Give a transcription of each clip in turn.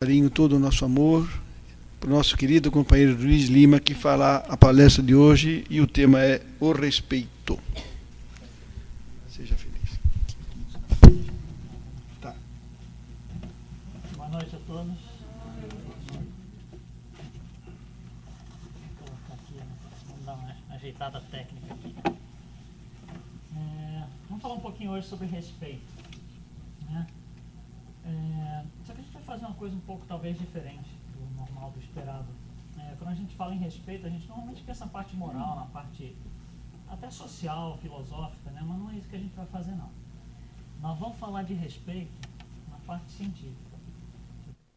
Carinho, todo o nosso amor para o nosso querido companheiro Luiz Lima, que fará a palestra de hoje, e o tema é o respeito. Seja feliz. Tá. Boa noite a todos. Vou colocar aqui, vamos dar uma ajeitada técnica aqui. Vamos falar um pouquinho hoje sobre respeito, né? Só que a gente vai fazer uma coisa um pouco talvez diferente do normal, do esperado. Quando a gente fala em respeito, a gente normalmente pensa na parte moral, na parte até social, filosófica, né? Mas não é isso que a gente vai fazer, não. Nós vamos falar de respeito na parte científica.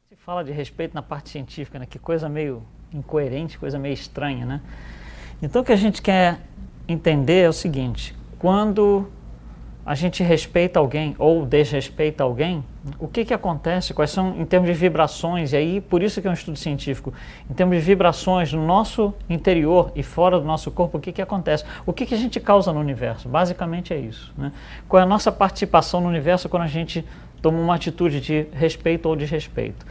Se fala de respeito na parte científica, né? Que coisa meio incoerente, coisa meio estranha, né? Então o que a gente quer entender é o seguinte: quando a gente respeita alguém ou desrespeita alguém, o que acontece? Quais são, em termos de vibrações, e aí por isso que é um estudo científico, em termos de vibrações no nosso interior e fora do nosso corpo, o que acontece? O que a gente causa no universo? Basicamente é isso, né? Qual é a nossa participação no universo quando a gente toma uma atitude de respeito ou desrespeito?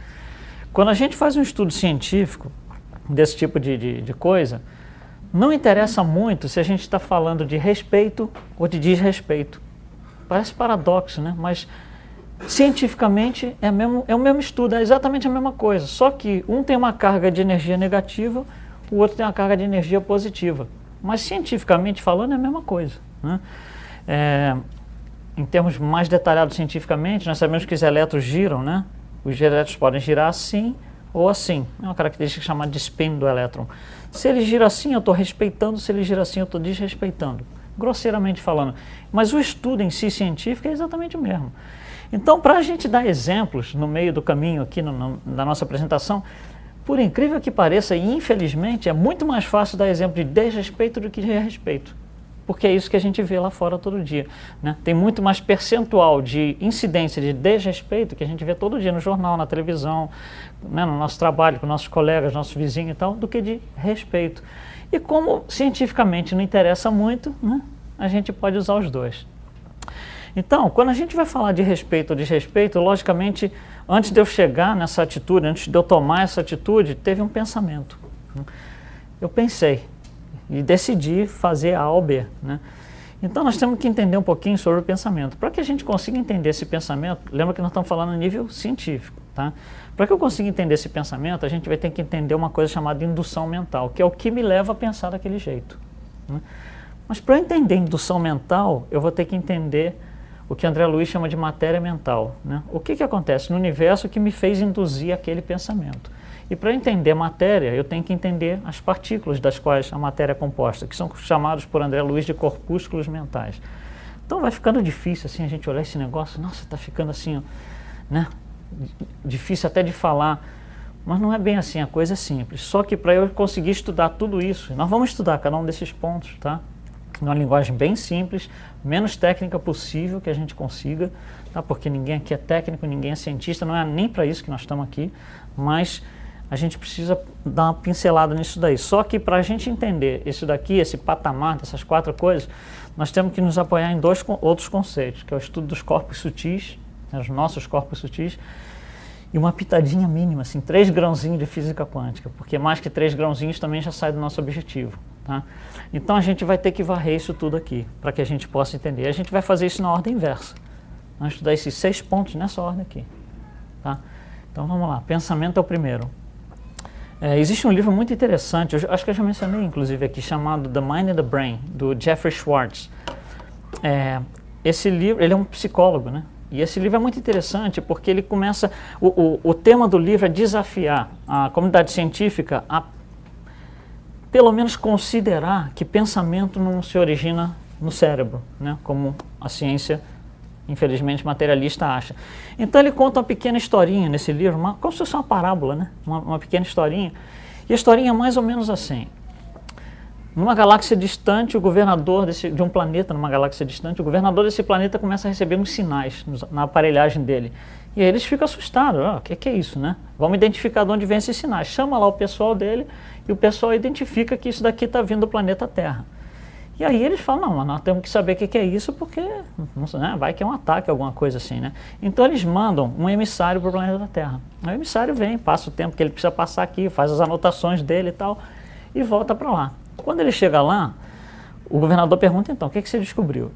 Quando a gente faz um estudo científico desse tipo de coisa, não interessa muito se a gente está falando de respeito ou de desrespeito. Parece paradoxo, né? Mas cientificamente é o mesmo estudo, é exatamente a mesma coisa. Só que um tem uma carga de energia negativa, o outro tem uma carga de energia positiva. Mas cientificamente falando é a mesma coisa, né? Em termos mais detalhados cientificamente, nós sabemos que os elétrons giram, né? Os elétrons podem girar assim ou assim. É uma característica chamada de spin do elétron. Se ele gira assim, eu estou respeitando; se ele gira assim, eu estou desrespeitando. Grosseiramente falando. Mas o estudo em si científico é exatamente o mesmo. Então, para a gente dar exemplos no meio do caminho aqui na nossa apresentação, por incrível que pareça, e infelizmente, é muito mais fácil dar exemplo de desrespeito do que de respeito. Porque é isso que a gente vê lá fora todo dia, né? Tem muito mais percentual de incidência de desrespeito que a gente vê todo dia no jornal, na televisão, né, no nosso trabalho, com nossos colegas, nossos vizinhos e tal, do que de respeito. E como cientificamente não interessa muito, né, a gente pode usar os dois. Então, quando a gente vai falar de respeito ou desrespeito, logicamente, antes de eu chegar nessa atitude, antes de eu tomar essa atitude, teve um pensamento, né? Eu pensei e decidi fazer A ou B, né? Então nós temos que entender um pouquinho sobre o pensamento. Para que a gente consiga entender esse pensamento, lembra que nós estamos falando a nível científico, tá? Para que eu consiga entender esse pensamento, a gente vai ter que entender uma coisa chamada indução mental, que é o que me leva a pensar daquele jeito, né? Mas para eu entender indução mental, eu vou ter que entender o que André Luiz chama de matéria mental, né? O que acontece no universo que me fez induzir aquele pensamento? E para entender matéria, eu tenho que entender as partículas das quais a matéria é composta, que são chamados por André Luiz de corpúsculos mentais. Então vai ficando difícil assim a gente olhar esse negócio, nossa, está ficando assim, né? Difícil até de falar, mas não é bem assim, a coisa é simples. Só que para eu conseguir estudar tudo isso, nós vamos estudar cada um desses pontos, tá? Numa linguagem bem simples, menos técnica possível que a gente consiga, tá? Porque ninguém aqui é técnico, ninguém é cientista, não é nem para isso que nós estamos aqui, mas a gente precisa dar uma pincelada nisso daí. Só que para a gente entender isso daqui, esse patamar dessas quatro coisas, nós temos que nos apoiar em dois outros conceitos, que é o estudo dos corpos sutis, né, os nossos corpos sutis, e uma pitadinha mínima, assim, 3 grãozinhos de física quântica, porque mais que 3 grãozinhos também já sai do nosso objetivo, tá? Então a gente vai ter que varrer isso tudo aqui, para que a gente possa entender. A gente vai fazer isso na ordem inversa. Vamos estudar esses 6 pontos nessa ordem aqui, tá? Então vamos lá, pensamento é o primeiro. Existe um livro muito interessante, eu acho que eu já mencionei inclusive aqui, chamado The Mind and the Brain, do Jeffrey Schwartz. Esse livro, ele é um psicólogo, né? E esse livro é muito interessante porque ele começa, o tema do livro é desafiar a comunidade científica a pelo menos considerar que pensamento não se origina no cérebro, né? Como a ciência, infelizmente, materialista acha. Então ele conta uma pequena historinha nesse livro, como se fosse uma parábola, né? Uma pequena historinha. E a historinha é mais ou menos assim. Numa galáxia distante, o governador de um planeta, numa galáxia distante, o governador desse planeta começa a receber uns sinais na aparelhagem dele. E aí eles ficam assustados. O que é isso, né? Vamos identificar de onde vem esses sinais. Chama lá o pessoal dele e o pessoal identifica que isso daqui está vindo do planeta Terra. E aí eles falam, não, mas nós temos que saber o que é isso, porque né, vai que é um ataque, alguma coisa assim, né? Então eles mandam um emissário para o planeta Terra. O emissário vem, passa o tempo que ele precisa passar aqui, faz as anotações dele e tal, e volta para lá. Quando ele chega lá, o governador pergunta, então, o que você descobriu?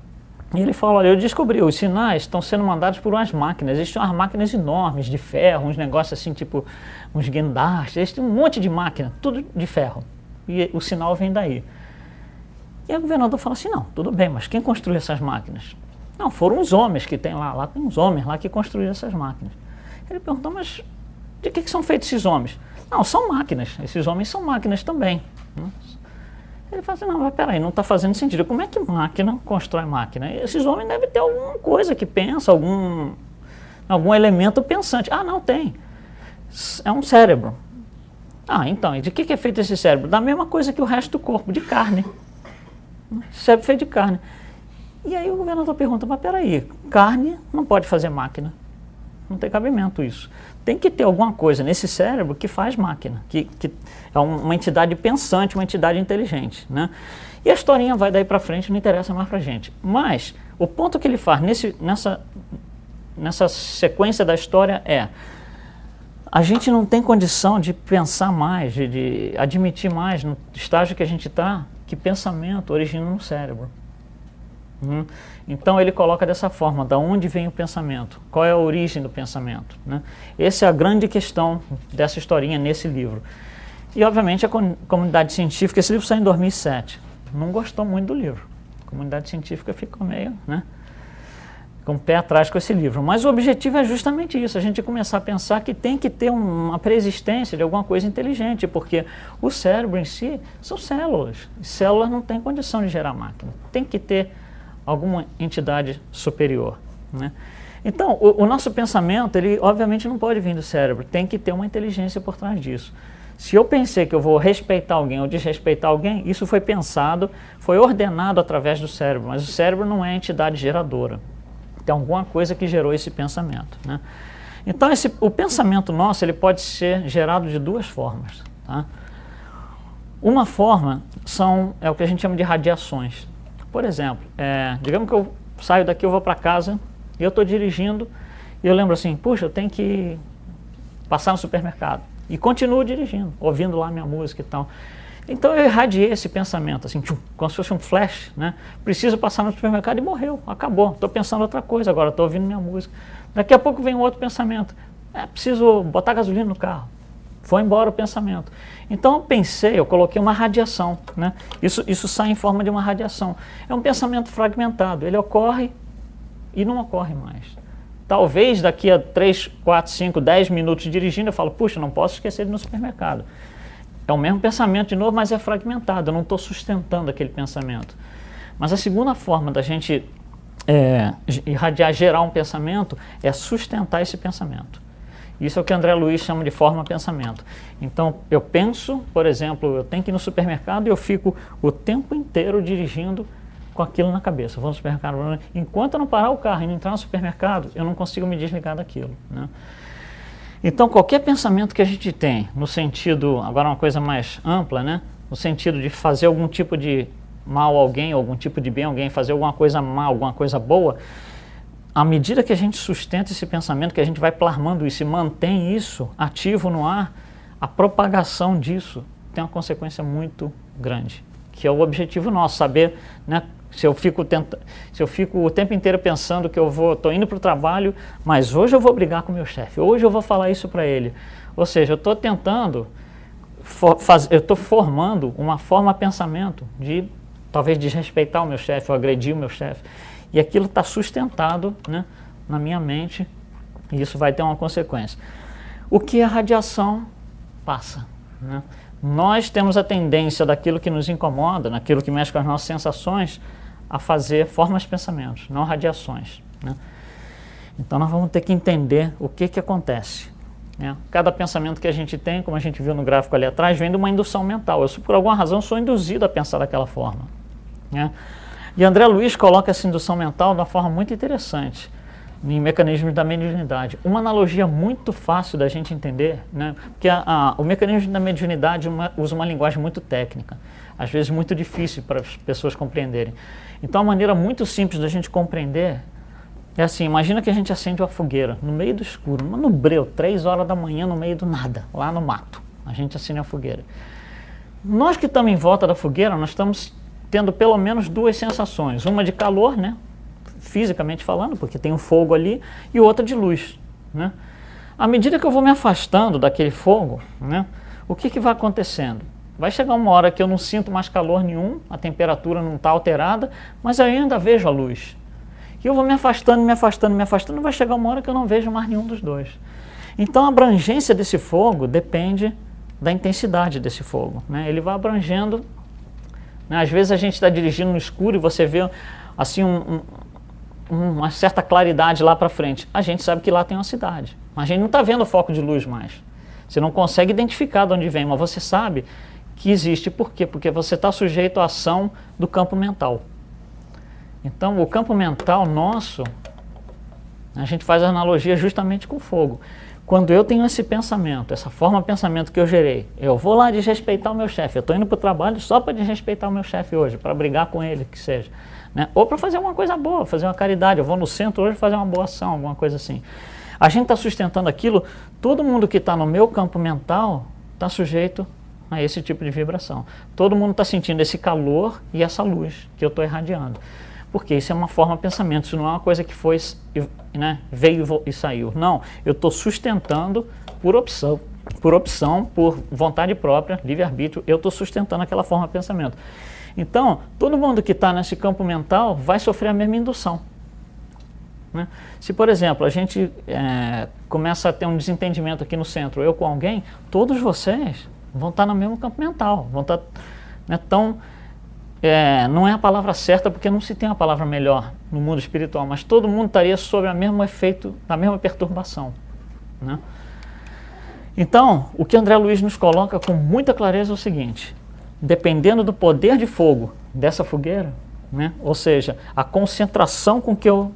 E ele fala, olha, eu descobri, os sinais estão sendo mandados por umas máquinas. Existem umas máquinas enormes de ferro, uns negócios assim, tipo uns guindastes, existe um monte de máquina, tudo de ferro. E o sinal vem daí. E aí o governador fala assim, não, tudo bem, mas quem construiu essas máquinas? Não, foram os homens que tem lá tem uns homens lá que construíram essas máquinas. Ele perguntou, mas de que são feitos esses homens? Não, são máquinas, esses homens são máquinas também. Ele fala assim, não, mas peraí, não está fazendo sentido. Como é que máquina constrói máquina? Esses homens devem ter alguma coisa que pensa, algum elemento pensante. Ah, não tem. É um cérebro. Ah, então, e de que é feito esse cérebro? Da mesma coisa que o resto do corpo, de carne. Cérebro feito de carne. E aí o governador pergunta, mas peraí, carne não pode fazer máquina. Não tem cabimento isso. Tem que ter alguma coisa nesse cérebro que faz máquina, que é uma entidade pensante, uma entidade inteligente, né? E a historinha vai daí para frente, não interessa mais para a gente. Mas o ponto que ele faz nessa sequência da história é: a gente não tem condição de pensar mais, de admitir mais no estágio que a gente está, que pensamento origina no cérebro. Então ele coloca dessa forma, da onde vem o pensamento, qual é a origem do pensamento, né? Essa é a grande questão dessa historinha nesse livro. E obviamente a comunidade científica, esse livro saiu em 2007, não gostou muito do livro. A comunidade científica ficou meio, né, com o pé atrás com esse livro. Mas o objetivo é justamente isso, a gente começar a pensar que tem que ter uma preexistência de alguma coisa inteligente, porque o cérebro em si são células. E células não têm condição de gerar máquina. Tem que ter alguma entidade superior, né? Então, o nosso pensamento, ele obviamente não pode vir do cérebro, tem que ter uma inteligência por trás disso. Se eu pensei que eu vou respeitar alguém ou desrespeitar alguém, isso foi pensado, foi ordenado através do cérebro, mas o cérebro não é a entidade geradora. Tem alguma coisa que gerou esse pensamento, né? Então, o pensamento nosso, ele pode ser gerado de duas formas, tá? Uma forma é o que a gente chama de radiações. Por exemplo, digamos que eu saio daqui, eu vou para casa, e eu estou dirigindo, e eu lembro assim, puxa, eu tenho que passar no supermercado. E continuo dirigindo, ouvindo lá minha música e tal. Então eu irradiei esse pensamento, assim, como se fosse um flash, né? Preciso passar no supermercado e morreu, acabou. Estou pensando outra coisa agora, estou ouvindo minha música. Daqui a pouco vem um outro pensamento. Preciso botar gasolina no carro. Foi embora o pensamento. Então eu coloquei uma radiação, né? Isso sai em forma de uma radiação. É um pensamento fragmentado, ele ocorre e não ocorre mais. Talvez daqui a 3, 4, 5, 10 minutos dirigindo eu falo, puxa, não posso esquecer de ir no supermercado. É o mesmo pensamento de novo, mas é fragmentado, eu não estou sustentando aquele pensamento. Mas a segunda forma da gente irradiar, gerar um pensamento, é sustentar esse pensamento. Isso é o que André Luiz chama de forma-pensamento. Então, eu penso, por exemplo, eu tenho que ir no supermercado e eu fico o tempo inteiro dirigindo com aquilo na cabeça. Eu vou no supermercado, enquanto eu não parar o carro e não entrar no supermercado, eu não consigo me desligar daquilo, né? Então, qualquer pensamento que a gente tem, no sentido, agora uma coisa mais ampla, né? No sentido de fazer algum tipo de mal a alguém, algum tipo de bem a alguém, fazer alguma coisa mal, alguma coisa boa, à medida que a gente sustenta esse pensamento, que a gente vai plasmando isso e mantém isso ativo no ar, a propagação disso tem uma consequência muito grande, que é o objetivo nosso, saber, né, se eu fico o tempo inteiro pensando que estou indo para o trabalho, mas hoje eu vou brigar com o meu chefe, hoje eu vou falar isso para ele. Ou seja, eu estou tentando, eu estou formando uma forma de pensamento de talvez desrespeitar o meu chefe ou agredir o meu chefe. E aquilo está sustentado, né, na minha mente, e isso vai ter uma consequência. O que a radiação passa, né? Nós temos a tendência daquilo que nos incomoda, naquilo que mexe com as nossas sensações, a fazer formas de pensamentos, não radiações, né? Então nós vamos ter que entender o que acontece, né? Cada pensamento que a gente tem, como a gente viu no gráfico ali atrás, vem de uma indução mental. Eu, por alguma razão, sou induzido a pensar daquela forma, né? E André Luiz coloca essa indução mental de uma forma muito interessante. em mecanismos da mediunidade. Uma analogia muito fácil da gente entender, né? Porque o mecanismo da mediunidade usa uma linguagem muito técnica, às vezes muito difícil para as pessoas compreenderem. Então, a maneira muito simples da gente compreender é assim: imagina que a gente acende uma fogueira no meio do escuro, no breu, 3 horas da manhã, no meio do nada, lá no mato. A gente acende a fogueira. Nós que estamos em volta da fogueira, nós estamos tendo pelo menos 2 sensações. Uma de calor, né? Fisicamente falando, porque tem um fogo ali, e outra de luz, né? À medida que eu vou me afastando daquele fogo, né, o que vai acontecendo? Vai chegar uma hora que eu não sinto mais calor nenhum, a temperatura não está alterada, mas eu ainda vejo a luz. E eu vou me afastando, me afastando, me afastando, vai chegar uma hora que eu não vejo mais nenhum dos dois. Então a abrangência desse fogo depende da intensidade desse fogo, né? Ele vai abrangendo, né? Às vezes a gente está dirigindo no escuro e você vê assim uma certa claridade lá para frente. A gente sabe que lá tem uma cidade, mas a gente não está vendo o foco de luz mais. Você não consegue identificar de onde vem, mas você sabe que existe. Por quê? Porque você está sujeito à ação do campo mental. Então, o campo mental nosso, a gente faz a analogia justamente com o fogo. Quando eu tenho esse pensamento, essa forma de pensamento que eu gerei, eu vou lá desrespeitar o meu chefe, eu estou indo para o trabalho só para desrespeitar o meu chefe hoje, para brigar com ele, que seja, né? Ou para fazer uma coisa boa, fazer uma caridade, eu vou no centro hoje fazer uma boa ação, alguma coisa assim. A gente está sustentando aquilo, todo mundo que está no meu campo mental está sujeito a esse tipo de vibração. Todo mundo está sentindo esse calor e essa luz que eu estou irradiando. Porque isso é uma forma de pensamento, isso não é uma coisa que foi, né, veio e saiu. Não, eu estou sustentando por opção, por vontade própria, livre-arbítrio, eu estou sustentando aquela forma de pensamento. Então, todo mundo que está nesse campo mental vai sofrer a mesma indução, né? Se, por exemplo, a gente começa a ter um desentendimento aqui no centro, eu com alguém, todos vocês vão estar no mesmo campo mental, vão estar, né, não é a palavra certa porque não se tem uma palavra melhor no mundo espiritual, mas todo mundo estaria sob o mesmo efeito, da mesma perturbação, né? Então, o que André Luiz nos coloca com muita clareza é o seguinte: dependendo do poder de fogo dessa fogueira, né, ou seja, a concentração com que eu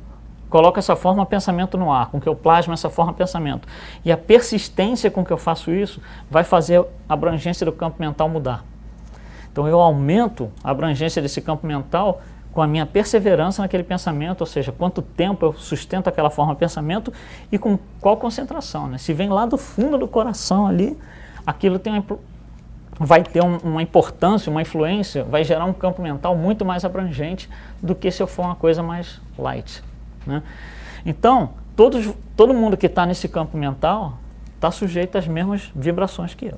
coloco essa forma de pensamento no ar, com que eu plasmo essa forma de pensamento, e a persistência com que eu faço isso, vai fazer a abrangência do campo mental mudar. Então eu aumento a abrangência desse campo mental com a minha perseverança naquele pensamento, ou seja, quanto tempo eu sustento aquela forma de pensamento e com qual concentração, né? Se vem lá do fundo do coração ali, aquilo vai ter uma importância, uma influência, vai gerar um campo mental muito mais abrangente do que se eu for uma coisa mais light, né? Então, todo mundo que está nesse campo mental está sujeito às mesmas vibrações que eu.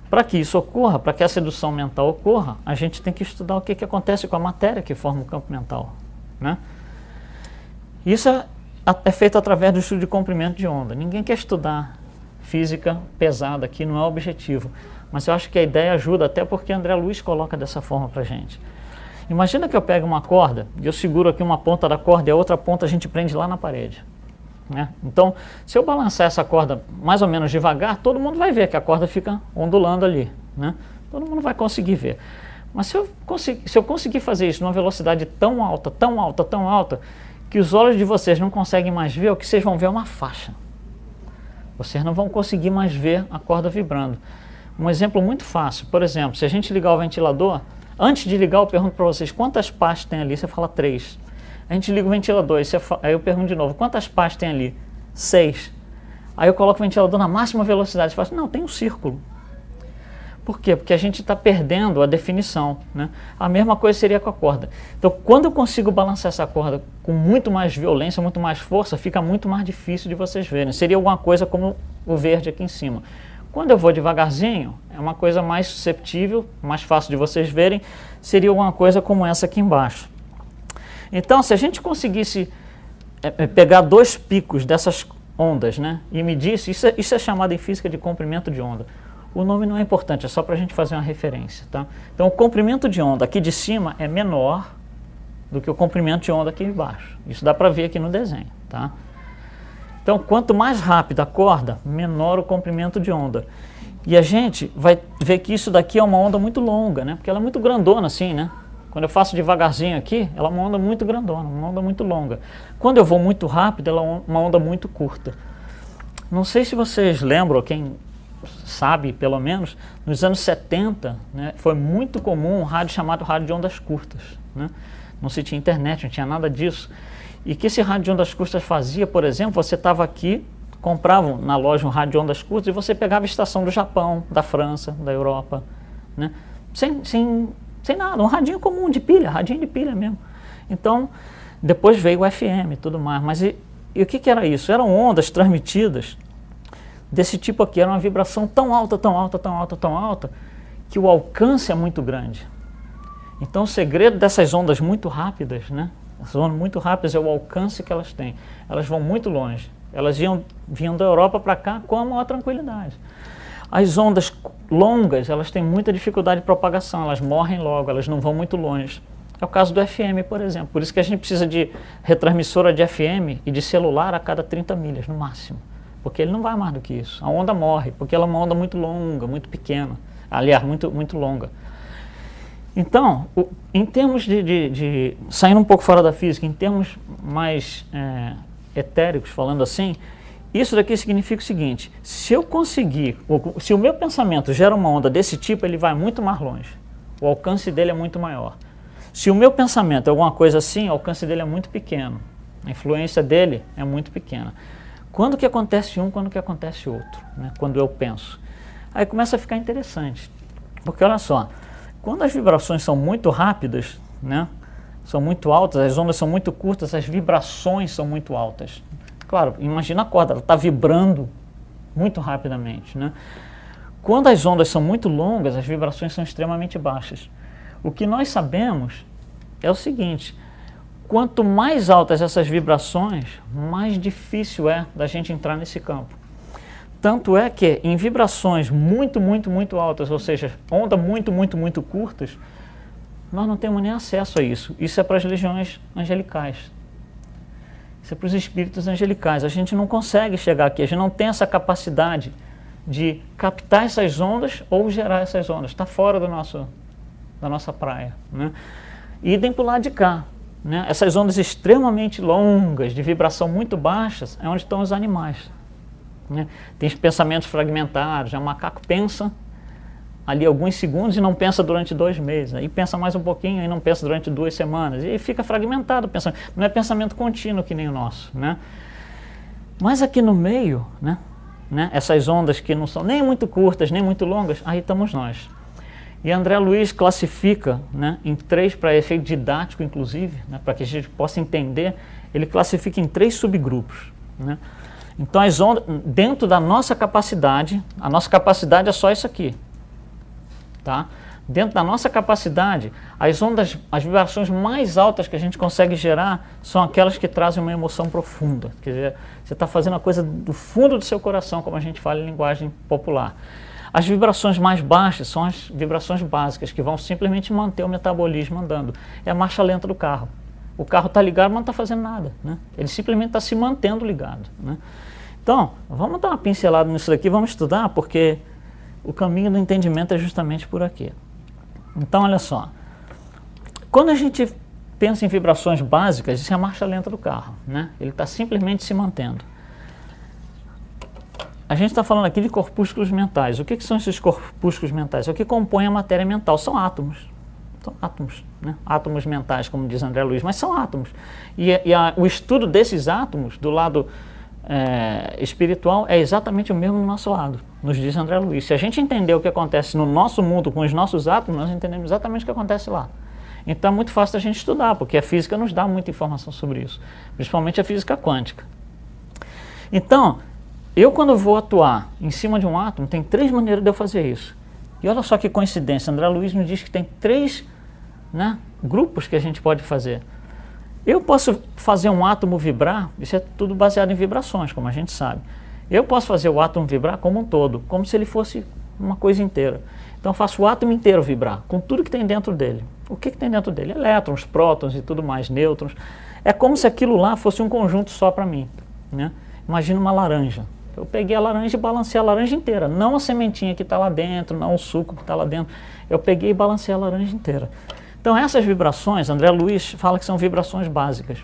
Para que isso ocorra, para que a sedução mental ocorra, a gente tem que estudar o que acontece com a matéria que forma o campo mental, né? Isso é feito através do estudo de comprimento de onda. Ninguém quer estudar física pesada aqui, não é o objetivo. Mas eu acho que a ideia ajuda, até porque André Luiz coloca dessa forma para a gente. Imagina que eu pego uma corda, e eu seguro aqui uma ponta da corda e a outra ponta a gente prende lá na parede, né? Então, se eu balançar essa corda mais ou menos devagar, todo mundo vai ver que a corda fica ondulando ali, né? Todo mundo vai conseguir ver. Mas se eu conseguir fazer isso numa velocidade tão alta, tão alta, tão alta, que os olhos de vocês não conseguem mais ver, o que vocês vão ver é uma faixa. Vocês não vão conseguir mais ver a corda vibrando. Um exemplo muito fácil, por exemplo, se a gente ligar o ventilador, antes de ligar eu pergunto para vocês quantas pás tem ali, você fala 3. A gente liga o ventilador, aí eu pergunto de novo, quantas pás tem ali? 6. Aí eu coloco o ventilador na máxima velocidade, você fala assim, não, tem um círculo. Por quê? Porque a gente está perdendo a definição, né? A mesma coisa seria com a corda. Então, quando eu consigo balançar essa corda com muito mais violência, muito mais força, fica muito mais difícil de vocês verem. Seria alguma coisa como o verde aqui em cima. Quando eu vou devagarzinho, é uma coisa mais susceptível, mais fácil de vocês verem, seria alguma coisa como essa aqui embaixo. Então, se a gente conseguisse pegar 2 picos dessas ondas, né, e medir isso é chamado em física de comprimento de onda. O nome não é importante, é só para a gente fazer uma referência, tá? Então, o comprimento de onda aqui de cima é menor do que o comprimento de onda aqui de baixo. Isso dá para ver aqui no desenho, tá? Então, quanto mais rápida a corda, menor o comprimento de onda. E a gente vai ver que isso daqui é uma onda muito longa, né? Porque ela é muito grandona assim, né? Quando eu faço devagarzinho aqui, ela é uma onda muito grandona, uma onda muito longa. Quando eu vou muito rápido, ela é uma onda muito curta. Não sei se vocês lembram, quem sabe pelo menos, nos anos 70, né, foi muito comum um rádio chamado rádio de ondas curtas, né? Não se tinha internet, não tinha nada disso. E que esse rádio de ondas curtas fazia, por exemplo, você estava aqui, comprava na loja um rádio de ondas curtas e você pegava a estação do Japão, da França, da Europa, né? Sem nada, um radinho comum de pilha, radinho de pilha mesmo. Então, depois veio o FM e tudo mais. Mas e o que era isso? Eram ondas transmitidas desse tipo aqui, era uma vibração tão alta, tão alta, tão alta, tão alta, que o alcance é muito grande. Então o segredo dessas ondas muito rápidas, né? Essas ondas muito rápidas é o alcance que elas têm. Elas vão muito longe. Elas vinham da Europa para cá com a maior tranquilidade. As ondas longas, elas têm muita dificuldade de propagação, elas morrem logo, elas não vão muito longe. É o caso do FM, por exemplo. Por isso que a gente precisa de retransmissora de FM e de celular a cada 30 milhas, no máximo. Porque ele não vai mais do que isso. A onda morre, porque ela é uma onda muito longa, muito pequena. Aliás, muito longa. Então, em termos saindo um pouco fora da física, em termos mais etéricos, falando assim, isso daqui significa o seguinte: se eu conseguir, se o meu pensamento gera uma onda desse tipo, ele vai muito mais longe. O alcance dele é muito maior. Se o meu pensamento é alguma coisa assim, o alcance dele é muito pequeno. A influência dele é muito pequena. Quando que acontece um, quando que acontece outro, né? Quando eu penso. Aí começa a ficar interessante. Porque olha só, quando as vibrações são muito rápidas, né, são muito altas, as ondas são muito curtas, as vibrações são muito altas. Claro, imagina a corda, ela está vibrando muito rapidamente, né? Quando as ondas são muito longas, as vibrações são extremamente baixas. O que nós sabemos é o seguinte: quanto mais altas essas vibrações, mais difícil é da gente entrar nesse campo. Tanto é que em vibrações muito altas, ou seja, ondas muito curtas, nós não temos nem acesso a isso. Isso é para as legiões angelicais. Isso é para os espíritos angelicais. A gente não consegue chegar aqui, a gente não tem essa capacidade de captar essas ondas ou gerar essas ondas. Está fora da nossa praia, né? Idem para o lado de cá, né? Essas ondas extremamente longas, de vibração muito baixas, é onde estão os animais, né? Tem os pensamentos fragmentados. O macaco pensa ali alguns segundos e não pensa durante 2 meses. Aí pensa mais um pouquinho e não pensa durante 2 semanas. E fica fragmentado. Não é pensamento contínuo que nem o nosso, né? Mas aqui no meio, né, essas ondas que não são nem muito curtas, nem muito longas, aí estamos nós. E André Luiz classifica, né, em 3, para efeito didático inclusive, né, para que a gente possa entender, ele classifica em 3 subgrupos, né? Então as ondas, dentro da nossa capacidade, a nossa capacidade é só isso aqui, tá? Dentro da nossa capacidade, as ondas, as vibrações mais altas que a gente consegue gerar são aquelas que trazem uma emoção profunda. Quer dizer, você está fazendo a coisa do fundo do seu coração, como a gente fala em linguagem popular. As vibrações mais baixas são as vibrações básicas, que vão simplesmente manter o metabolismo andando. É a marcha lenta do carro. O carro está ligado, mas não está fazendo nada, né? Ele simplesmente está se mantendo ligado, né? Então, vamos dar uma pincelada nisso daqui, vamos estudar, porque o caminho do entendimento é justamente por aqui. Então, olha só. Quando a gente pensa em vibrações básicas, isso é a marcha lenta do carro, né? Ele está simplesmente se mantendo. A gente está falando aqui de corpúsculos mentais. O que são esses corpúsculos mentais? É o que compõe a matéria mental. São átomos. São átomos, né? Átomos mentais, como diz André Luiz, mas são átomos. O estudo desses átomos, do lado espiritual, é exatamente o mesmo do nosso lado, nos diz André Luiz. Se a gente entender o que acontece no nosso mundo com os nossos átomos, nós entendemos exatamente o que acontece lá. Então é muito fácil a gente estudar, porque a física nos dá muita informação sobre isso, principalmente a física quântica. Então, eu quando vou atuar em cima de um átomo, tem 3 maneiras de eu fazer isso. E olha só que coincidência, André Luiz nos diz que tem 3, né, grupos que a gente pode fazer. Eu posso fazer um átomo vibrar, isso é tudo baseado em vibrações, como a gente sabe. Eu posso fazer o átomo vibrar como um todo, como se ele fosse uma coisa inteira. Então eu faço o átomo inteiro vibrar, com tudo que tem dentro dele. O que tem dentro dele? Elétrons, prótons e tudo mais, nêutrons. É como se aquilo lá fosse um conjunto só para mim, né? Imagina uma laranja. Eu peguei a laranja e balancei a laranja inteira, não a sementinha que está lá dentro, não o suco que está lá dentro. Eu peguei e balancei a laranja inteira. Então essas vibrações, André Luiz fala que são vibrações básicas,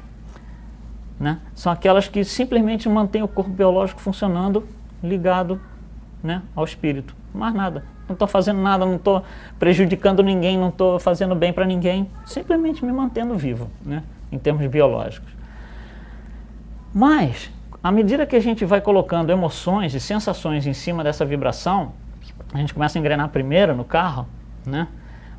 né? São aquelas que simplesmente mantêm o corpo biológico funcionando ligado, né, ao espírito. Mais nada. Não estou fazendo nada, não estou prejudicando ninguém, não estou fazendo bem para ninguém. Simplesmente me mantendo vivo, né, em termos biológicos. Mas, à medida que a gente vai colocando emoções e sensações em cima dessa vibração, a gente começa a engrenar primeiro no carro, né?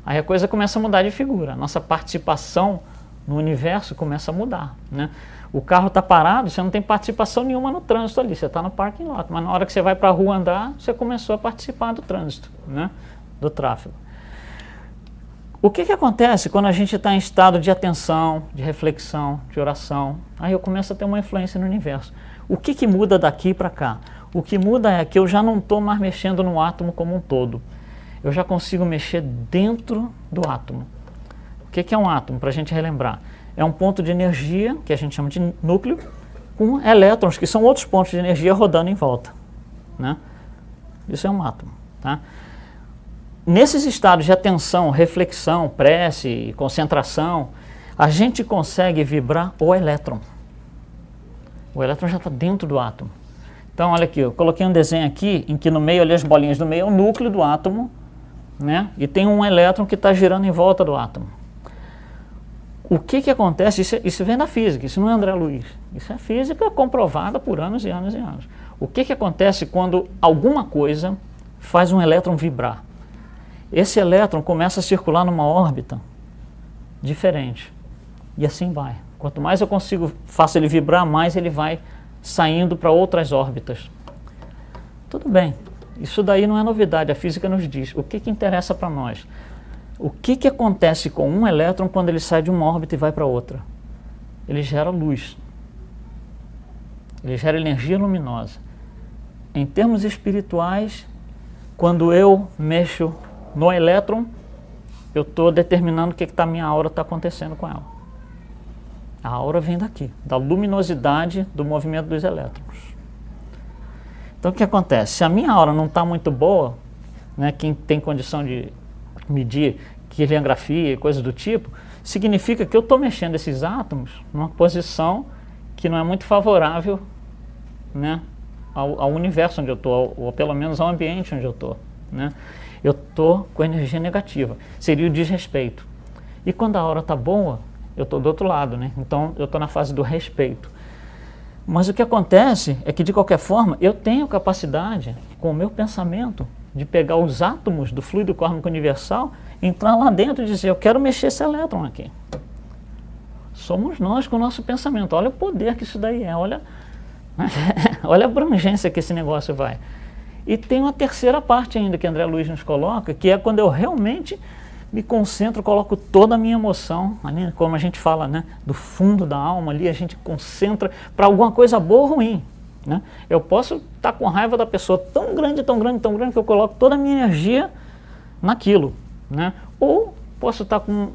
Aí a coisa começa a mudar de figura. A nossa participação no universo começa a mudar, né? O carro está parado, você não tem participação nenhuma no trânsito ali, você está no parking lot, mas na hora que você vai para a rua andar, você começou a participar do trânsito, né? Do tráfego. O que acontece quando a gente está em estado de atenção, de reflexão, de oração? Aí eu começo a ter uma influência no universo. O que muda daqui para cá? O que muda é que eu já não estou mais mexendo no átomo como um todo. Eu já consigo mexer dentro do átomo. O que é um átomo, para a gente relembrar? É um ponto de energia, que a gente chama de núcleo, com elétrons, que são outros pontos de energia rodando em volta, né? Isso é um átomo, tá? Nesses estados de atenção, reflexão, prece, concentração, a gente consegue vibrar o elétron. O elétron já está dentro do átomo. Então, olha aqui, eu coloquei um desenho aqui, em que no meio, ali as bolinhas do meio, é o núcleo do átomo, né? E tem um elétron que está girando em volta do átomo. O que acontece? Isso vem da física, isso não é André Luiz. Isso é física comprovada por anos e anos e anos. O que acontece quando alguma coisa faz um elétron vibrar? Esse elétron começa a circular numa órbita diferente. E assim vai. Quanto mais eu faço ele vibrar, mais ele vai saindo para outras órbitas. Tudo bem. Isso daí não é novidade, a física nos diz. O que interessa para nós? O que acontece com um elétron quando ele sai de uma órbita e vai para outra? Ele gera luz. Ele gera energia luminosa. Em termos espirituais, quando eu mexo no elétron, eu estou determinando o que a minha aura está acontecendo com ela. A aura vem daqui, da luminosidade do movimento dos elétrons. Então o que acontece? Se a minha aura não está muito boa, né, quem tem condição de medir quirligrafia e coisas do tipo, significa que eu estou mexendo esses átomos numa posição que não é muito favorável, né, ao universo onde eu estou, ou pelo menos ao ambiente onde eu estou, né? Eu estou com energia negativa, seria o desrespeito. E quando a aura está boa, eu estou do outro lado, né? Então eu estou na fase do respeito. Mas o que acontece é que, de qualquer forma, eu tenho capacidade, com o meu pensamento, de pegar os átomos do fluido cósmico universal, entrar lá dentro e dizer, eu quero mexer esse elétron aqui. Somos nós com o nosso pensamento. Olha o poder que isso daí é, olha a abrangência que esse negócio vai. E tem uma terceira parte ainda que André Luiz nos coloca, que é quando eu realmente me concentro, coloco toda a minha emoção, ali, como a gente fala, né, do fundo da alma ali, a gente concentra para alguma coisa boa ou ruim, né? Eu posso estar com raiva da pessoa tão grande, tão grande, tão grande, que eu coloco toda a minha energia naquilo, né? Ou posso estar com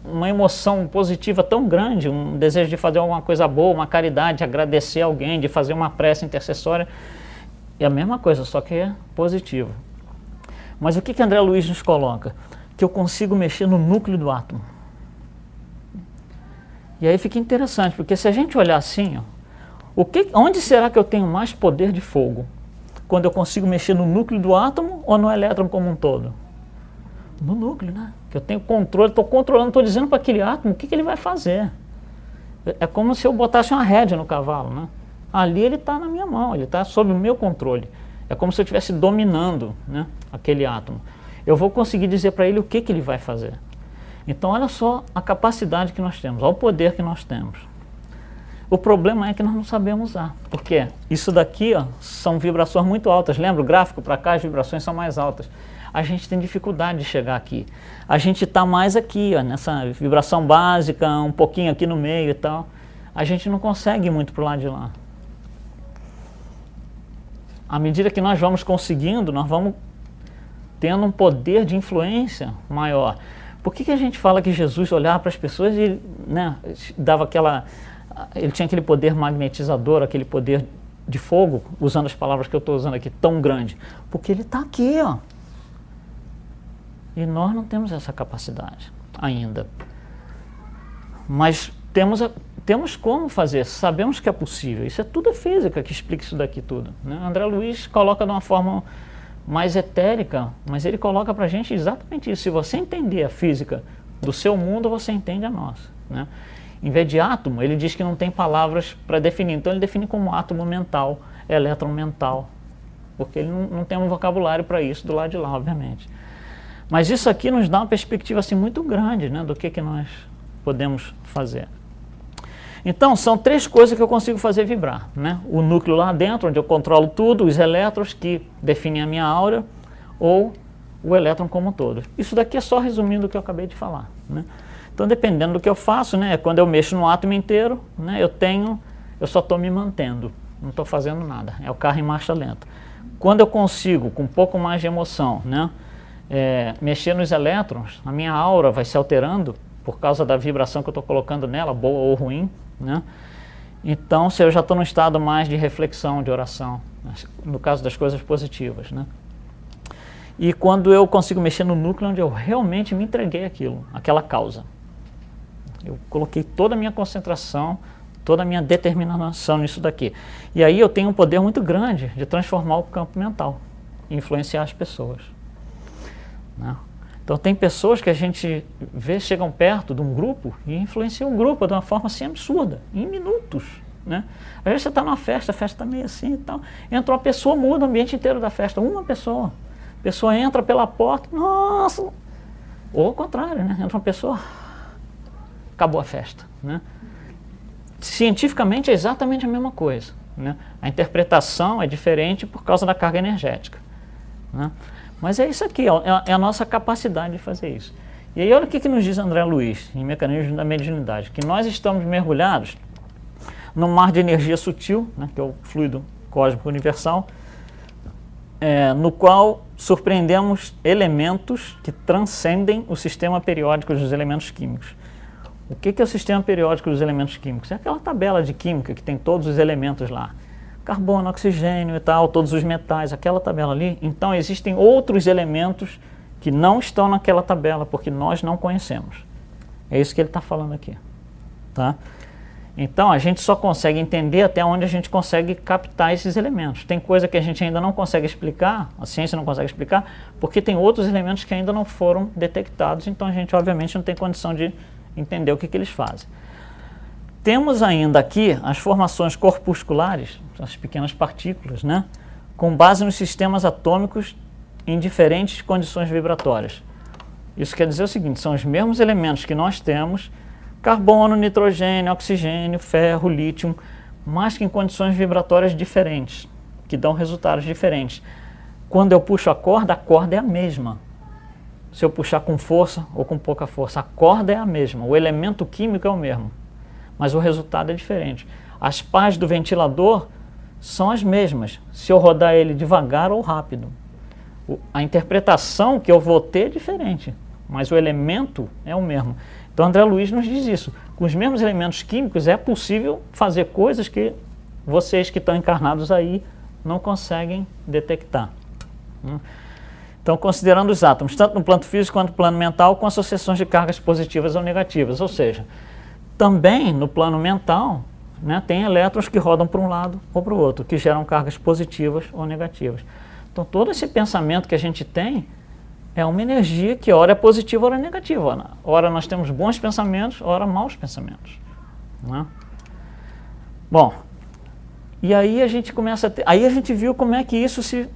uma emoção positiva tão grande, um desejo de fazer alguma coisa boa, uma caridade, de agradecer alguém, de fazer uma prece intercessória. É a mesma coisa, só que é positivo. Mas o que André Luiz nos coloca? Que eu consigo mexer no núcleo do átomo. E aí fica interessante, porque se a gente olhar assim, ó, onde será que eu tenho mais poder de fogo? Quando eu consigo mexer no núcleo do átomo ou no elétron como um todo? No núcleo, né? Que eu tenho controle, estou controlando, estou dizendo para aquele átomo o que ele vai fazer. É como se eu botasse uma rédea no cavalo, né? Ali ele está na minha mão, ele está sob o meu controle. É como se eu estivesse dominando, né, aquele átomo. Eu vou conseguir dizer para ele o que ele vai fazer. Então olha só a capacidade que nós temos, olha o poder que nós temos. O problema é que nós não sabemos usar. Por quê? Isso daqui, ó, são vibrações muito altas. Lembra o gráfico para cá, as vibrações são mais altas. A gente tem dificuldade de chegar aqui. A gente está mais aqui, ó, nessa vibração básica, um pouquinho aqui no meio e tal. A gente não consegue ir muito para o lado de lá. À medida que nós vamos conseguindo, nós vamos tendo um poder de influência maior. Por que a gente fala que Jesus olhava para as pessoas e, né, dava ele tinha aquele poder magnetizador, aquele poder de fogo, usando as palavras que eu estou usando aqui, tão grande? Porque ele está aqui, ó. E nós não temos essa capacidade. ainda. Mas temos como fazer, sabemos que é possível. Isso é tudo física que explica isso daqui tudo, né? André Luiz coloca de uma forma mais etérica, mas ele coloca para a gente exatamente isso. Se você entender a física do seu mundo, você entende a nossa, né? Em vez de átomo, ele diz que não tem palavras para definir. Então ele define como átomo mental, elétron mental, porque ele não tem um vocabulário para isso do lado de lá, obviamente. Mas isso aqui nos dá uma perspectiva assim, muito grande, né, do que nós podemos fazer. Então, são 3 coisas que eu consigo fazer vibrar, né? O núcleo lá dentro, onde eu controlo tudo, os elétrons que definem a minha aura, ou o elétron como um todo. Isso daqui é só resumindo o que eu acabei de falar, né? Então, dependendo do que eu faço, né, quando eu mexo no átomo inteiro, né, eu só estou me mantendo, não estou fazendo nada, é o carro em marcha lenta. Quando eu consigo, com um pouco mais de emoção, né, mexer nos elétrons, a minha aura vai se alterando por causa da vibração que eu estou colocando nela, boa ou ruim, né? Então, se eu já estou num estado mais de reflexão, de oração, no caso das coisas positivas, né? E quando eu consigo mexer no núcleo onde eu realmente me entreguei àquilo, àquela causa. Eu coloquei toda a minha concentração, toda a minha determinação nisso daqui. E aí eu tenho um poder muito grande de transformar o campo mental e influenciar as pessoas, né? Então tem pessoas que a gente vê, chegam perto de um grupo e influenciam um grupo de uma forma assim absurda, em minutos, né? Às vezes você está numa festa, a festa está meio assim e tal, entra uma pessoa, muda o ambiente inteiro da festa, uma pessoa. A pessoa entra pela porta, nossa! Ou ao contrário, né? Entra uma pessoa, acabou a festa, né? Cientificamente é exatamente a mesma coisa, né? A interpretação é diferente por causa da carga energética, né? Mas é isso aqui, é a nossa capacidade de fazer isso. E aí olha o que nos diz André Luiz, em Mecanismos da Mediunidade, que nós estamos mergulhados num mar de energia sutil, né, que é o fluido cósmico universal, no qual surpreendemos elementos que transcendem o sistema periódico dos elementos químicos. O que é o sistema periódico dos elementos químicos? É aquela tabela de química que tem todos os elementos lá. Carbono, oxigênio e tal, todos os metais, aquela tabela ali. Então existem outros elementos que não estão naquela tabela, porque nós não conhecemos. É isso que ele está falando aqui, tá? Então a gente só consegue entender até onde a gente consegue captar esses elementos. Tem coisa que a gente ainda não consegue explicar, a ciência não consegue explicar, porque tem outros elementos que ainda não foram detectados, então a gente obviamente não tem condição de entender o que eles fazem. Temos ainda aqui as formações corpusculares, as pequenas partículas, né, com base nos sistemas atômicos em diferentes condições vibratórias. Isso quer dizer o seguinte, são os mesmos elementos que nós temos, carbono, nitrogênio, oxigênio, ferro, lítio, mas que em condições vibratórias diferentes, que dão resultados diferentes. Quando eu puxo a corda é a mesma. Se eu puxar com força ou com pouca força, a corda é a mesma, o elemento químico é o mesmo, mas o resultado é diferente. As pás do ventilador são as mesmas, se eu rodar ele devagar ou rápido. A interpretação que eu vou ter é diferente, mas o elemento é o mesmo. Então André Luiz nos diz isso. Com os mesmos elementos químicos é possível fazer coisas que vocês que estão encarnados aí não conseguem detectar. Então, considerando os átomos, tanto no plano físico quanto no plano mental, com associações de cargas positivas ou negativas. Ou seja, também no plano mental, né, tem elétrons que rodam para um lado ou para o outro, que geram cargas positivas ou negativas. Então, todo esse pensamento que a gente tem é uma energia que ora é positiva, ora é negativa. Ora nós temos bons pensamentos, ora maus pensamentos, né? Bom, e aí a gente começa a ter, aí a gente viu como é que isso se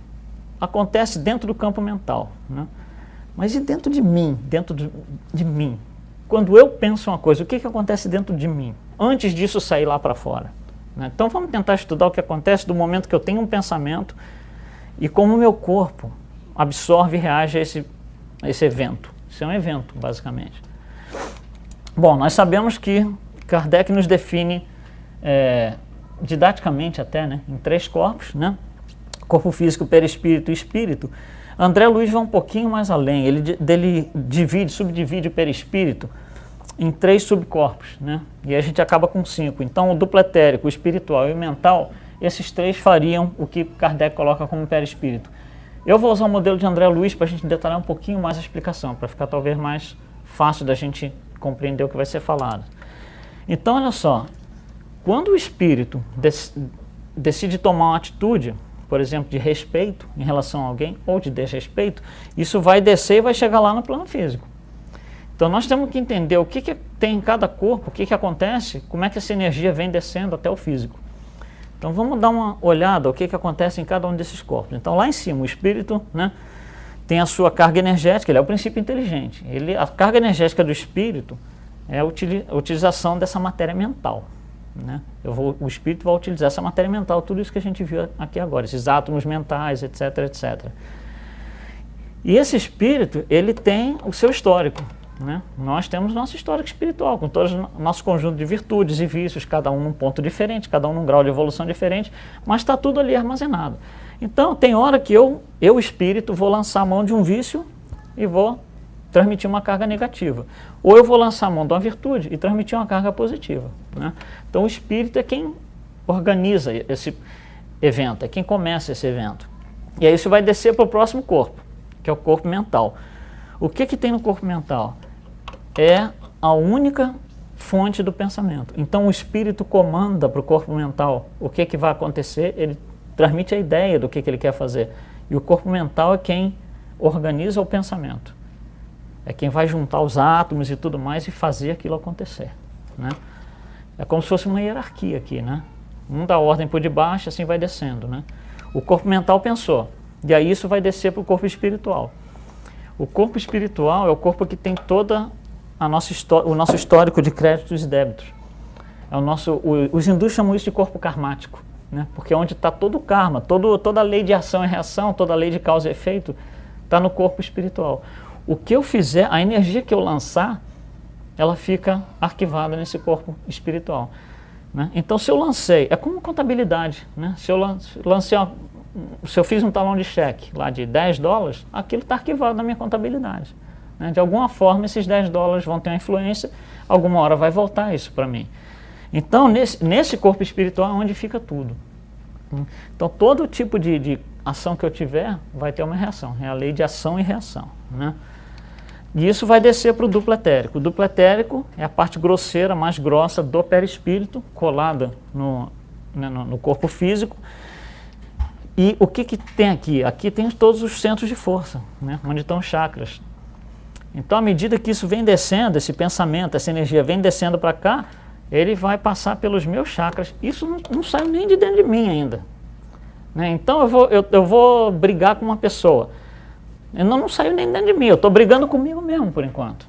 acontece dentro do campo mental, né? Mas e dentro de mim, de mim? Quando eu penso uma coisa, o que acontece dentro de mim? Antes disso sair lá para fora, né? Então vamos tentar estudar o que acontece do momento que eu tenho um pensamento e como o meu corpo absorve e reage a esse evento. Isso é um evento, basicamente. Bom, nós sabemos que Kardec nos define, didaticamente até, né, em 3 corpos, né? Corpo físico, perispírito e espírito. André Luiz vai um pouquinho mais além, ele subdivide o perispírito em 3 subcorpos, né? E a gente acaba com 5. Então o duplo etérico, o espiritual e o mental, esses 3 fariam o que Kardec coloca como perispírito. Eu vou usar o modelo de André Luiz para a gente detalhar um pouquinho mais a explicação, para ficar talvez mais fácil da gente compreender o que vai ser falado. Então, olha só, quando o espírito decide tomar uma atitude, por exemplo, de respeito em relação a alguém, ou de desrespeito, isso vai descer e vai chegar lá no plano físico. Então nós temos que entender o que tem em cada corpo, o que acontece, como é que essa energia vem descendo até o físico. Então vamos dar uma olhada o que acontece em cada um desses corpos. Então lá em cima o espírito, né, tem a sua carga energética, ele é o princípio inteligente. A carga energética do espírito é a utilização dessa matéria mental. Né? O espírito vai utilizar essa matéria mental, tudo isso que a gente viu aqui agora, esses átomos mentais, etc, etc. E esse espírito, ele tem o seu histórico. Né? Nós temos nosso histórico espiritual, com todo o nosso conjunto de virtudes e vícios, cada um num ponto diferente, cada um num grau de evolução diferente, mas está tudo ali armazenado. Então, tem hora que eu, espírito, vou lançar a mão de um vício e vou transmitir uma carga negativa. Ou eu vou lançar a mão de uma virtude e transmitir uma carga positiva. Né? Então, o espírito é quem organiza esse evento, é quem começa esse evento. E aí isso vai descer para o próximo corpo, que é o corpo mental. O que tem no corpo mental? É a única fonte do pensamento. Então o espírito comanda para o corpo mental o que vai acontecer, ele transmite a ideia do que ele quer fazer. E o corpo mental é quem organiza o pensamento. É quem vai juntar os átomos e tudo mais e fazer aquilo acontecer. Né? É como se fosse uma hierarquia aqui. Né? Um dá ordem por debaixo, assim vai descendo. Né? O corpo mental pensou, e aí isso vai descer para o corpo espiritual. O corpo espiritual é o corpo que tem toda o nosso histórico de créditos e débitos. Os hindus chamam isso de corpo karmático, né? Porque é onde está todo o karma, toda a lei de ação e reação, toda a lei de causa e efeito, está no corpo espiritual. O que eu fizer, a energia que eu lançar, ela fica arquivada nesse corpo espiritual. Né? Então, se eu lancei, é como contabilidade. Né? Se eu fiz um talão de cheque lá de $10, aquilo está arquivado na minha contabilidade. Né? De alguma forma, esses $10 vão ter uma influência, alguma hora vai voltar isso para mim. Então, nesse corpo espiritual é onde fica tudo. Então, todo tipo de ação que eu tiver vai ter uma reação. É a lei de ação e reação. Né? E isso vai descer para o duplo etérico. O duplo etérico é a parte grosseira, mais grossa do perispírito, colada no corpo físico. E o que tem aqui? Aqui tem todos os centros de força, né? Onde estão os chakras. Então, à medida que isso vem descendo, esse pensamento, essa energia vem descendo para cá, ele vai passar pelos meus chakras. Isso não saiu nem de dentro de mim ainda. Né? Então, eu vou brigar com uma pessoa. Não saiu nem dentro de mim, eu estou brigando comigo mesmo, por enquanto.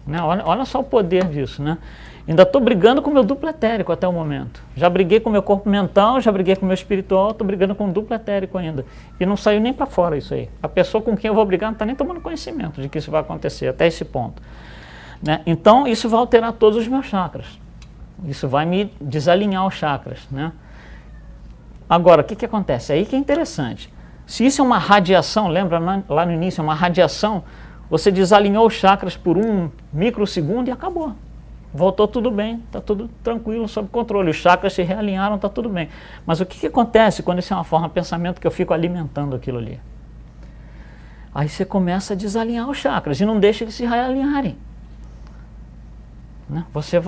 Né? Olha só o poder disso, né? Ainda estou brigando com o meu duplo etérico até o momento. Já briguei com o meu corpo mental, já briguei com o meu espiritual, estou brigando com o duplo etérico ainda. E não saiu nem para fora isso aí. A pessoa com quem eu vou brigar não está nem tomando conhecimento de que isso vai acontecer, até esse ponto. Né? Então, isso vai alterar todos os meus chakras. Isso vai me desalinhar os chakras. Né? Agora, o que acontece? Aí que é interessante. Se isso é uma radiação, lembra lá no início, é uma radiação, você desalinhou os chakras por 1 microsegundo e acabou. Voltou tudo bem, está tudo tranquilo, sob controle. Os chakras se realinharam, está tudo bem. Mas o que acontece quando isso é uma forma de pensamento que eu fico alimentando aquilo ali? Aí você começa a desalinhar os chakras e não deixa eles se realinharem. Né? Você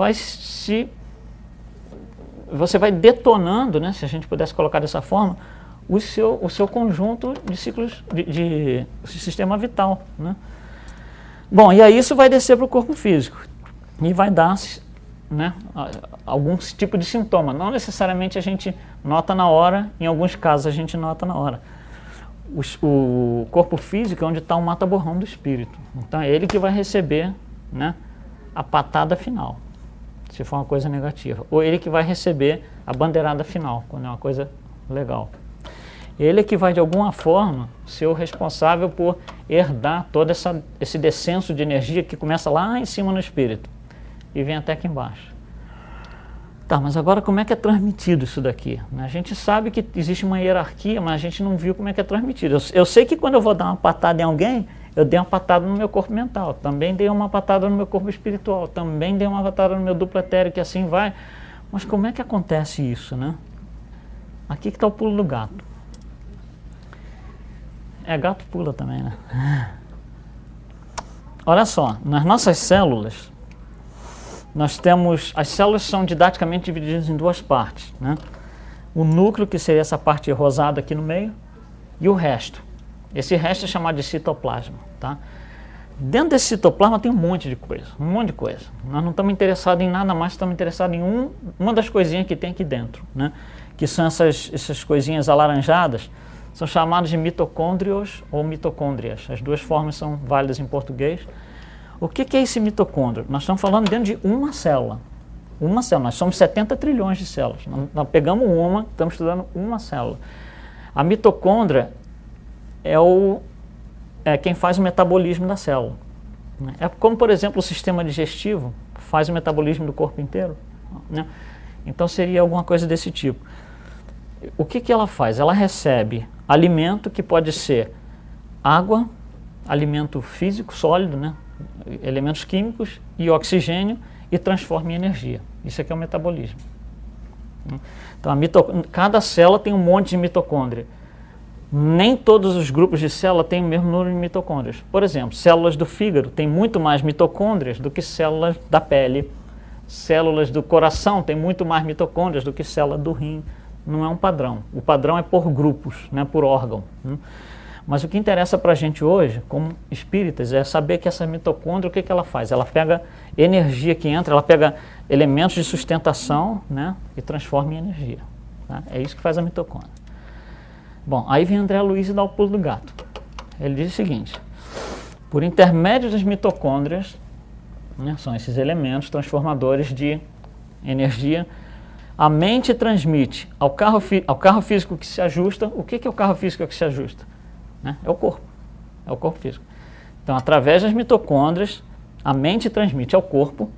vai detonando, né, se a gente pudesse colocar dessa forma, o seu conjunto de ciclos de sistema vital. Né? Bom, e aí isso vai descer para o corpo físico. E vai dar, né, algum tipo de sintoma. Não necessariamente a gente nota na hora, em alguns casos a gente nota na hora. O corpo físico é onde está o mata-borrão do espírito. Então é ele que vai receber, né, a patada final, se for uma coisa negativa. Ou ele que vai receber a bandeirada final, quando é uma coisa legal. Ele é que vai, de alguma forma, ser o responsável por herdar todo esse descenso de energia que começa lá em cima no espírito e vem até aqui embaixo. Tá, mas agora como é que é transmitido isso daqui? A gente sabe que existe uma hierarquia, mas a gente não viu como é que é transmitido. Eu sei que quando eu vou dar uma patada em alguém, eu dei uma patada no meu corpo mental, também dei uma patada no meu corpo espiritual, também dei uma patada no meu duplo etérico, e assim vai. Mas como é que acontece isso, né? Aqui que está o pulo do gato. Gato pula também, né? olha só, nas nossas células, nós temos, as células são didaticamente divididas em duas partes, né? O núcleo, que seria essa parte rosada aqui no meio, e o resto. Esse resto é chamado de citoplasma, tá? Dentro desse citoplasma tem um monte de coisa, um monte de coisa. Nós não estamos interessados em nada mais, estamos interessados em uma das coisinhas que tem aqui dentro, né? Que são essas coisinhas alaranjadas, são chamadas de mitocôndrios ou mitocôndrias. As duas formas são válidas em português. O que é esse mitocôndrio? Nós estamos falando dentro de uma célula. Uma célula. Nós somos 70 trilhões de células. Nós pegamos uma, estamos estudando uma célula. A mitocôndria é quem faz o metabolismo da célula. É como, por exemplo, o sistema digestivo faz o metabolismo do corpo inteiro, né? Então seria alguma coisa desse tipo. O que ela faz? Ela recebe alimento, que pode ser água, alimento físico, sólido, né? Elementos químicos e oxigênio, e transforma em energia. Isso aqui é o metabolismo. Então, cada célula tem um monte de mitocôndria. Nem todos os grupos de célula têm o mesmo número de mitocôndrias. Por exemplo, células do fígado têm muito mais mitocôndrias do que células da pele. Células do coração têm muito mais mitocôndrias do que célula do rim. Não é um padrão. O padrão é por grupos, né, por órgão. Mas o que interessa para a gente hoje, como espíritas, é saber que essa mitocôndria, o que ela faz? Ela pega energia que entra, ela pega elementos de sustentação, né, e transforma em energia. Tá? É isso que faz a mitocôndria. Bom, aí vem André Luiz e dá o pulo do gato. Ele diz o seguinte: por intermédio das mitocôndrias, né, são esses elementos transformadores de energia, a mente transmite ao carro físico que se ajusta. O que é o carro físico que se ajusta? Né? É o corpo físico. Então, através das mitocôndrias, a mente transmite ao corpo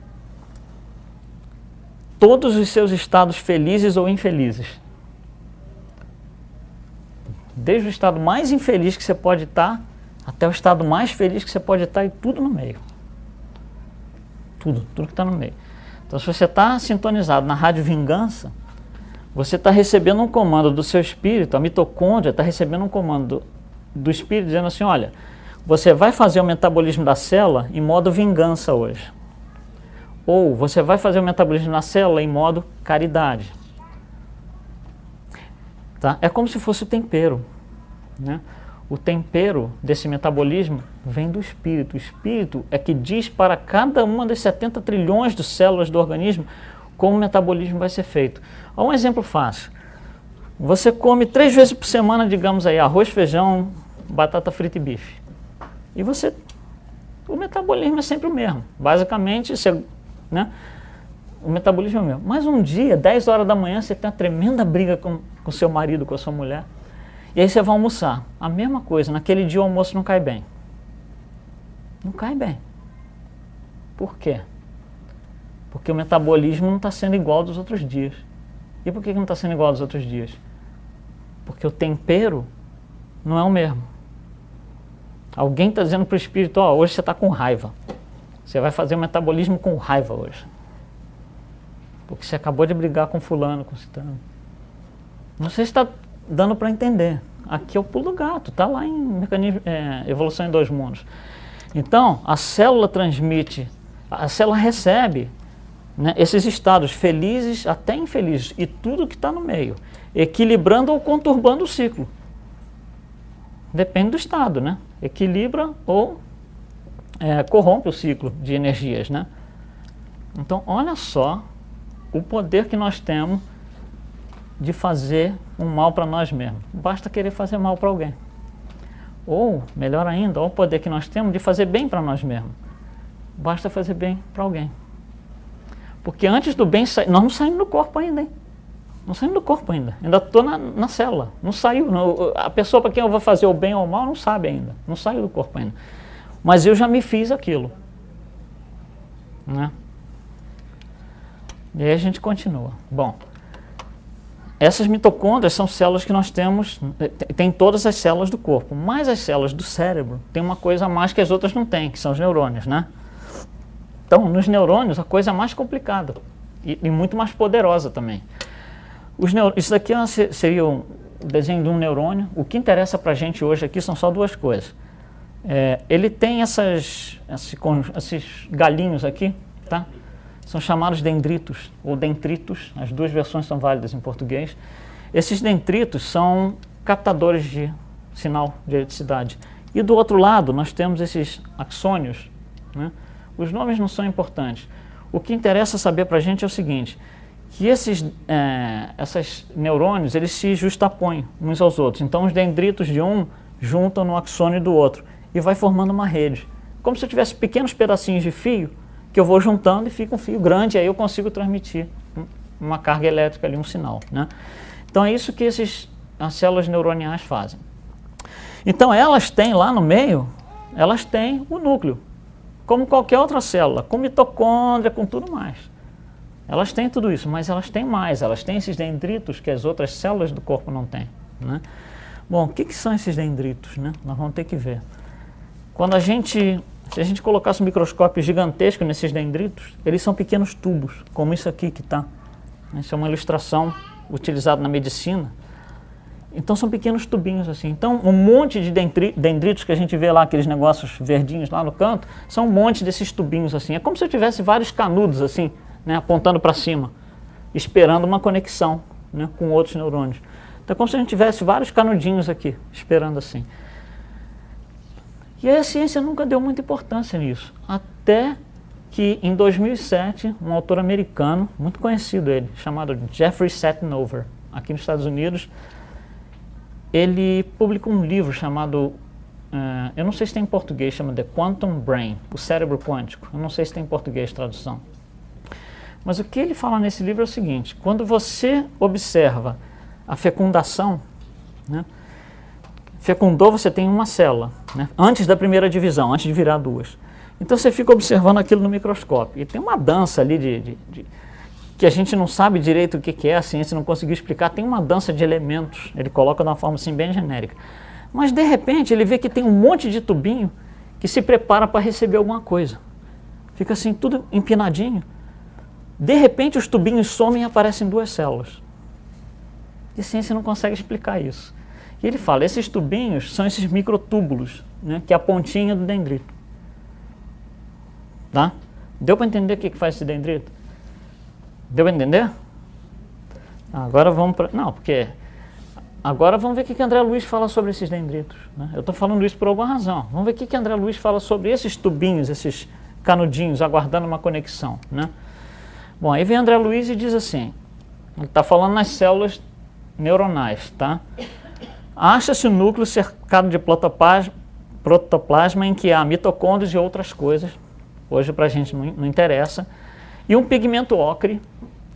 todos os seus estados felizes ou infelizes. Desde o estado mais infeliz que você pode estar, até o estado mais feliz que você pode estar, e tudo no meio. Tudo que está no meio. Então, se você está sintonizado na rádio vingança, você está recebendo um comando do seu espírito, a mitocôndria está recebendo um comando do espírito dizendo assim: olha, você vai fazer o metabolismo da célula em modo vingança hoje. Ou você vai fazer o metabolismo da célula em modo caridade. Tá? É como se fosse o tempero, né? O tempero desse metabolismo vem do espírito. O espírito é que diz para cada uma das 70 trilhões de células do organismo como o metabolismo vai ser feito. Um exemplo fácil. Você come 3 vezes por semana, digamos aí, arroz, feijão, batata frita e bife. E o metabolismo é sempre o mesmo. Basicamente, né, o metabolismo é o mesmo. Mas um dia, 10 horas da manhã, você tem uma tremenda briga com seu marido, com a sua mulher. E aí você vai almoçar. A mesma coisa, naquele dia o almoço não cai bem. Não cai bem. Por quê? Porque o metabolismo não está sendo igual dos outros dias. E por que não está sendo igual dos outros dias? Porque o tempero não é o mesmo. Alguém está dizendo para o espírito: ó, hoje você está com raiva. Você vai fazer o metabolismo com raiva hoje. Porque você acabou de brigar com fulano, com citano. Não sei se está dando para entender. Aqui é o pulo do gato, está lá em Evolução em Dois Mundos. Então, a célula recebe, né, esses estados felizes até infelizes, e tudo que está no meio, equilibrando ou conturbando o ciclo. Depende do estado, né? Equilibra ou corrompe o ciclo de energias, né? Então, olha só o poder que nós temos de fazer um mal para nós mesmos. Basta querer fazer mal para alguém. Ou, melhor ainda, olha o poder que nós temos de fazer bem para nós mesmos. Basta fazer bem para alguém. Porque antes do bem sair, nós não saímos do corpo ainda, hein? Não saímos do corpo ainda. Ainda estou na célula. Não saiu. A pessoa para quem eu vou fazer o bem ou o mal não sabe ainda. Não saiu do corpo ainda. Mas eu já me fiz aquilo. Né? E aí a gente continua. Bom, essas mitocôndrias são células que nós temos, tem todas as células do corpo, mas as células do cérebro tem uma coisa a mais que as outras não têm, que são os neurônios, né? Então, nos neurônios, a coisa é mais complicada e muito mais poderosa também. Isso daqui seria um desenho de um neurônio. O que interessa para a gente hoje aqui são só duas coisas. Ele tem esses galinhos aqui, tá? São chamados dendritos ou dentritos, as duas versões são válidas em português. Esses dentritos são captadores de sinal de eletricidade. E do outro lado nós temos esses axônios, né? Os nomes não são importantes. O que interessa saber para a gente é o seguinte, que esses neurônios eles se justapõem uns aos outros. Então os dendritos de um juntam no axônio do outro e vai formando uma rede. Como se eu tivesse pequenos pedacinhos de fio que eu vou juntando e fica um fio grande, aí eu consigo transmitir uma carga elétrica ali, um sinal, né? Então é isso que as células neuroniais fazem. Então elas têm lá no meio, elas têm o núcleo, como qualquer outra célula, com mitocôndria, com tudo mais. Elas têm tudo isso, mas elas têm mais, elas têm esses dendritos que as outras células do corpo não têm, né? Bom, o que são esses dendritos, né? Nós vamos ter que ver. Se a gente colocasse um microscópio gigantesco nesses dendritos, eles são pequenos tubos, como isso aqui que está. Isso é uma ilustração utilizada na medicina. Então são pequenos tubinhos assim. Então um monte de dendritos que a gente vê lá, aqueles negócios verdinhos lá no canto, são um monte desses tubinhos assim. É como se eu tivesse vários canudos assim, né, apontando para cima, esperando uma conexão, né, com outros neurônios. Então é como se a gente tivesse vários canudinhos aqui, esperando assim. E aí a ciência nunca deu muita importância nisso, até que em 2007, um autor americano, muito conhecido ele, chamado Jeffrey Settenover, aqui nos Estados Unidos, ele publicou um livro chamado, eu não sei se tem em português, chama The Quantum Brain, o cérebro quântico, eu não sei se tem em português tradução. Mas o que ele fala nesse livro é o seguinte, quando você observa a fecundação, né, fecundou, você tem uma célula, né, antes da primeira divisão, antes de virar duas. Então você fica observando aquilo no microscópio. E tem uma dança ali que a gente não sabe direito o que é, a ciência não conseguiu explicar. Tem uma dança de elementos, ele coloca de uma forma assim bem genérica. Mas de repente ele vê que tem um monte de tubinho que se prepara para receber alguma coisa. Fica assim tudo empinadinho. De repente os tubinhos somem e aparecem duas células. E a ciência não consegue explicar isso. E ele fala, esses tubinhos são esses microtúbulos, né, que é a pontinha do dendrito. Tá? Deu para entender o que faz esse dendrito? Deu para entender? Agora vamos para... Não, porque... Agora vamos ver o que André Luiz fala sobre esses dendritos, né? Eu estou falando isso por alguma razão. Vamos ver o que André Luiz fala sobre esses tubinhos, esses canudinhos, aguardando uma conexão, né? Bom, aí vem André Luiz e diz assim, ele está falando nas células neuronais, tá? Acha-se o núcleo cercado de protoplasma em que há mitocôndrias e outras coisas, hoje para a gente não interessa, e um pigmento ocre,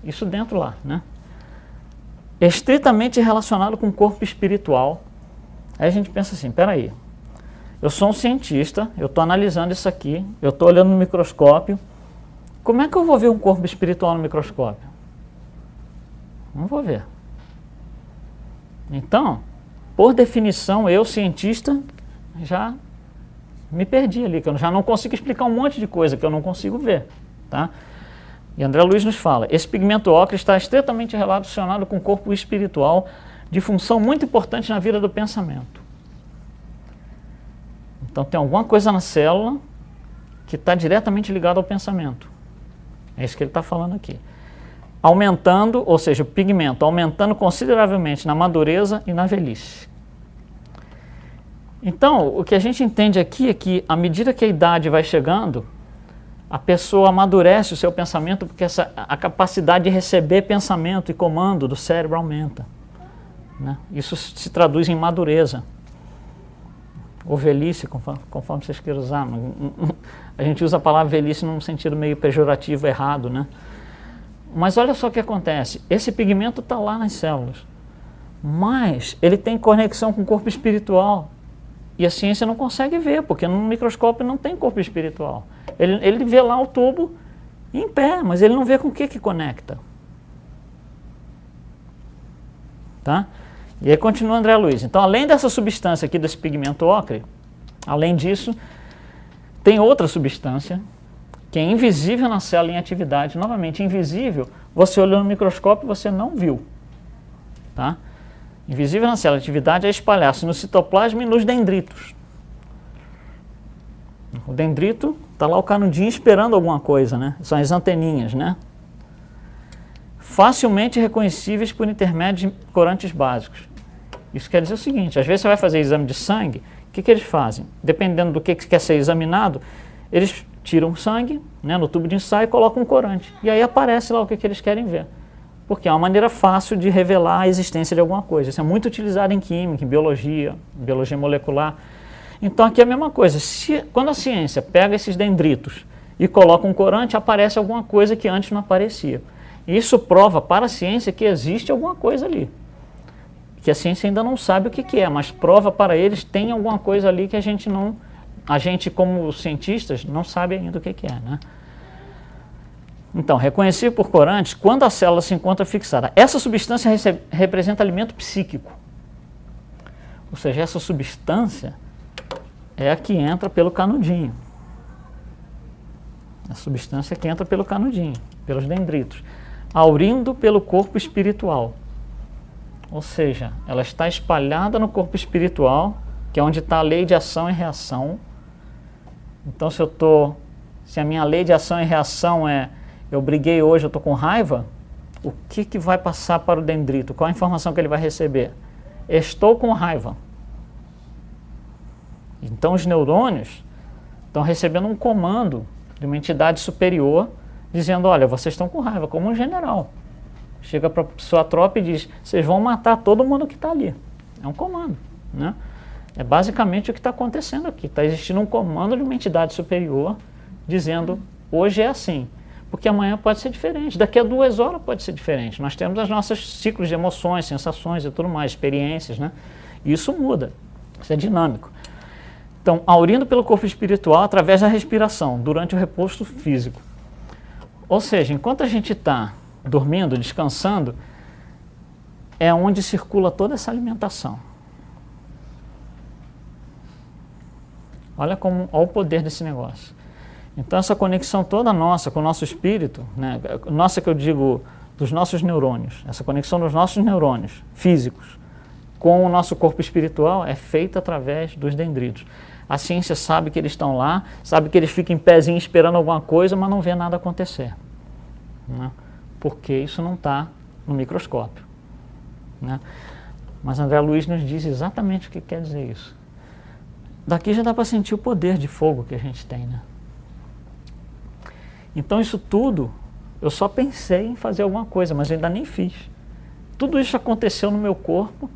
isso dentro lá, né? Estritamente relacionado com o corpo espiritual. Aí a gente pensa assim, peraí, eu sou um cientista, eu estou analisando isso aqui, eu estou olhando no microscópio, como é que eu vou ver um corpo espiritual no microscópio? Não vou ver. Então, por definição, eu, cientista, já me perdi ali, que eu já não consigo explicar um monte de coisa que eu não consigo ver, tá? E André Luiz nos fala, esse pigmento ocre está estritamente relacionado com o corpo espiritual, de função muito importante na vida do pensamento. Então tem alguma coisa na célula que está diretamente ligada ao pensamento. É isso que ele está falando aqui. Aumentando, ou seja, o pigmento aumentando consideravelmente na madureza e na velhice. Então, o que a gente entende aqui é que, à medida que a idade vai chegando, a pessoa amadurece o seu pensamento, porque a capacidade de receber pensamento e comando do cérebro aumenta, né? Isso se traduz em madureza. Ou velhice, conforme vocês queiram usar. A gente usa a palavra velhice num sentido meio pejorativo, errado, né? Mas olha só o que acontece. Esse pigmento está lá nas células, mas ele tem conexão com o corpo espiritual. E a ciência não consegue ver, porque no microscópio não tem corpo espiritual. Ele vê lá o tubo em pé, mas ele não vê com o que conecta. Tá? E aí continua André Luiz. Então, além dessa substância aqui, desse pigmento ocre, além disso, tem outra substância que é invisível na célula em atividade. Novamente, invisível, você olhou no microscópio e você não viu. Tá? Invisível na célula, a atividade é espalhar-se no citoplasma e nos dendritos. O dendrito está lá o canudinho esperando alguma coisa, né? São as anteninhas, né? Facilmente reconhecíveis por intermédio de corantes básicos. Isso quer dizer o seguinte, às vezes você vai fazer exame de sangue, o que eles fazem? Dependendo do que quer ser examinado, eles tiram sangue, né, no tubo de ensaio e colocam um corante. E aí aparece lá o que eles querem ver. Porque é uma maneira fácil de revelar a existência de alguma coisa. Isso é muito utilizado em química, em biologia molecular. Então aqui é a mesma coisa. Quando a ciência pega esses dendritos e coloca um corante, aparece alguma coisa que antes não aparecia. E isso prova para a ciência que existe alguma coisa ali. Que a ciência ainda não sabe o que é, mas prova para eles que tem alguma coisa ali que a gente como cientistas não sabe ainda o que é, né? Então, reconhecido por corantes, quando a célula se encontra fixada, essa substância representa alimento psíquico. Ou seja, essa substância é a que entra pelo canudinho. A substância que entra pelo canudinho, pelos dendritos, aurindo pelo corpo espiritual. Ou seja, ela está espalhada no corpo espiritual, que é onde está a lei de ação e reação. Então, se a minha lei de ação e reação é eu briguei hoje, eu estou com raiva, o que vai passar para o dendrito? Qual a informação que ele vai receber? Estou com raiva. Então, os neurônios estão recebendo um comando de uma entidade superior, dizendo, olha, vocês estão com raiva, como um general. Chega para a sua tropa e diz, vocês vão matar todo mundo que está ali. É um comando, né? É basicamente o que está acontecendo aqui. Está existindo um comando de uma entidade superior dizendo, hoje é assim. Porque amanhã pode ser diferente, daqui a 2 horas pode ser diferente. Nós temos os nossos ciclos de emoções, sensações e tudo mais, experiências, né? E isso muda, isso é dinâmico. Então, aurindo pelo corpo espiritual através da respiração, durante o repouso físico. Ou seja, enquanto a gente está dormindo, descansando, é onde circula toda essa alimentação. Olha o poder desse negócio. Então essa conexão toda nossa com o nosso espírito, né, nossa que eu digo dos nossos neurônios, essa conexão dos nossos neurônios físicos com o nosso corpo espiritual é feita através dos dendritos. A ciência sabe que eles estão lá, sabe que eles ficam em pezinho esperando alguma coisa, mas não vê nada acontecer, né, porque isso não está no microscópio, né. Mas André Luiz nos diz exatamente o que quer dizer isso. Daqui já dá para sentir o poder de fogo que a gente tem, né? Então isso tudo, eu só pensei em fazer alguma coisa, mas eu ainda nem fiz. Tudo isso aconteceu no meu corpo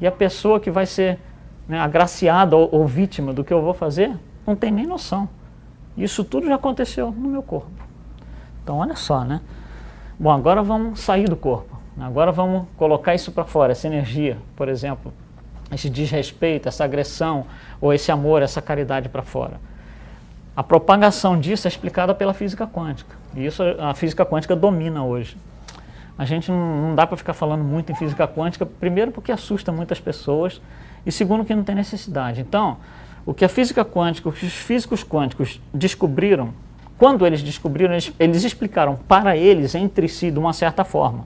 e a pessoa que vai ser, né, agraciada ou vítima do que eu vou fazer, não tem nem noção. Isso tudo já aconteceu no meu corpo. Então olha só, né? Bom, agora vamos sair do corpo. Agora vamos colocar isso para fora, essa energia, por exemplo, esse desrespeito, essa agressão, ou esse amor, essa caridade para fora. A propagação disso é explicada pela física quântica. E isso a física quântica domina hoje. A gente não dá para ficar falando muito em física quântica, primeiro porque assusta muitas pessoas, e segundo que não tem necessidade. Então, o que a física quântica, os físicos quânticos descobriram, quando eles descobriram, eles explicaram para eles, entre si, de uma certa forma,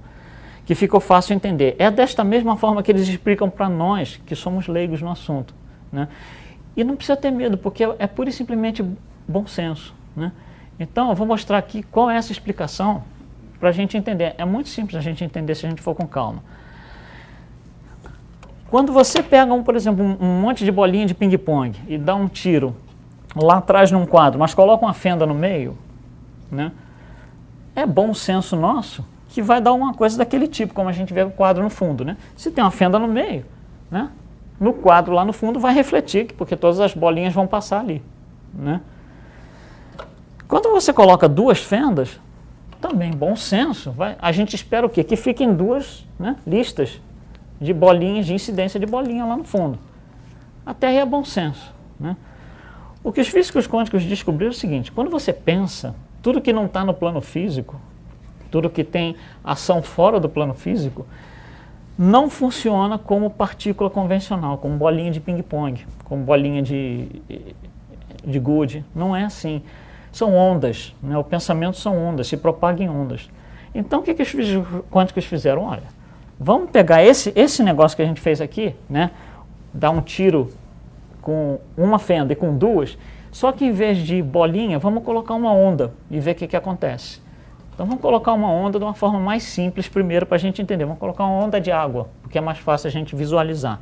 que ficou fácil entender. É desta mesma forma que eles explicam para nós, que somos leigos no assunto, né? E não precisa ter medo, porque é pura e simplesmente bom senso, né? Então, eu vou mostrar aqui qual é essa explicação para a gente entender. É muito simples a gente entender se a gente for com calma. Quando você pega, por exemplo, um monte de bolinha de ping-pong e dá um tiro lá atrás num quadro, mas coloca uma fenda no meio, né? É bom senso nosso que vai dar uma coisa daquele tipo, como a gente vê o quadro no fundo, né? Se tem uma fenda no meio, né, no quadro lá no fundo vai refletir, porque todas as bolinhas vão passar ali, né? Quando você coloca 2 fendas, também bom senso, a gente espera o quê? Que fiquem 2, né, listas de bolinhas, de incidência de bolinha lá no fundo. Até aí é bom senso, né? O que os físicos quânticos descobriram é o seguinte: quando você pensa, tudo que não está no plano físico, tudo que tem ação fora do plano físico, não funciona como partícula convencional, como bolinha de ping-pong, como bolinha de gude. Não é assim. São ondas, né? O pensamento são ondas, se propaga em ondas. Então o que os físicos quânticos fizeram? Olha, vamos pegar esse negócio que a gente fez aqui, né? Dar um tiro com uma fenda e com 2, Só que em vez de bolinha, vamos colocar uma onda e ver o que acontece. Então vamos colocar uma onda de uma forma mais simples primeiro para a gente entender. Vamos colocar uma onda de água, porque é mais fácil a gente visualizar.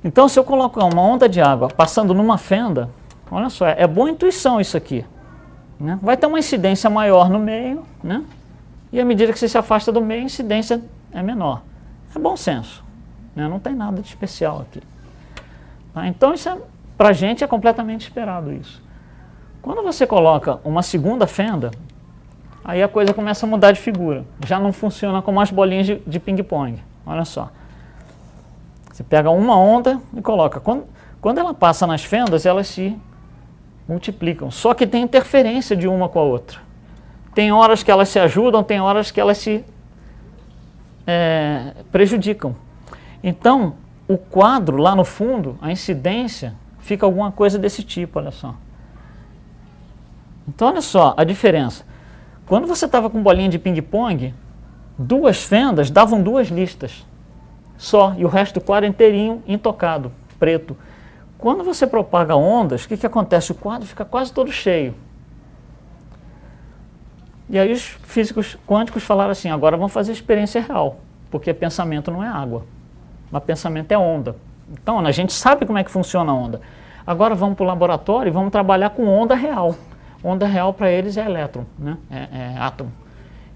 Então se eu colocar uma onda de água passando numa fenda, olha só, é boa intuição isso aqui, né? Vai ter uma incidência maior no meio, né? E à medida que você se afasta do meio, a incidência é menor. É bom senso, né? Não tem nada de especial aqui. Tá? Então isso para a gente é completamente esperado isso. Quando você coloca uma segunda fenda, aí a coisa começa a mudar de figura. Já não funciona como as bolinhas de ping-pong. Olha só. Você pega uma onda e coloca. Quando ela passa nas fendas, elas se multiplicam. Só que tem interferência de uma com a outra. Tem horas que elas se ajudam, tem horas que elas se prejudicam. Então, o quadro lá no fundo, a incidência, fica alguma coisa desse tipo, olha só. Então, olha só a diferença. Quando você estava com bolinha de ping-pong, duas fendas davam duas listas só, e o resto do quadro inteirinho intocado, preto. Quando você propaga ondas, o que acontece? O quadro fica quase todo cheio. E aí os físicos quânticos falaram assim, agora vamos fazer experiência real, porque pensamento não é água, mas pensamento é onda. Então a gente sabe como é que funciona a onda. Agora vamos para o laboratório e vamos trabalhar com onda real. Onda real para eles é elétron, né? É átomo.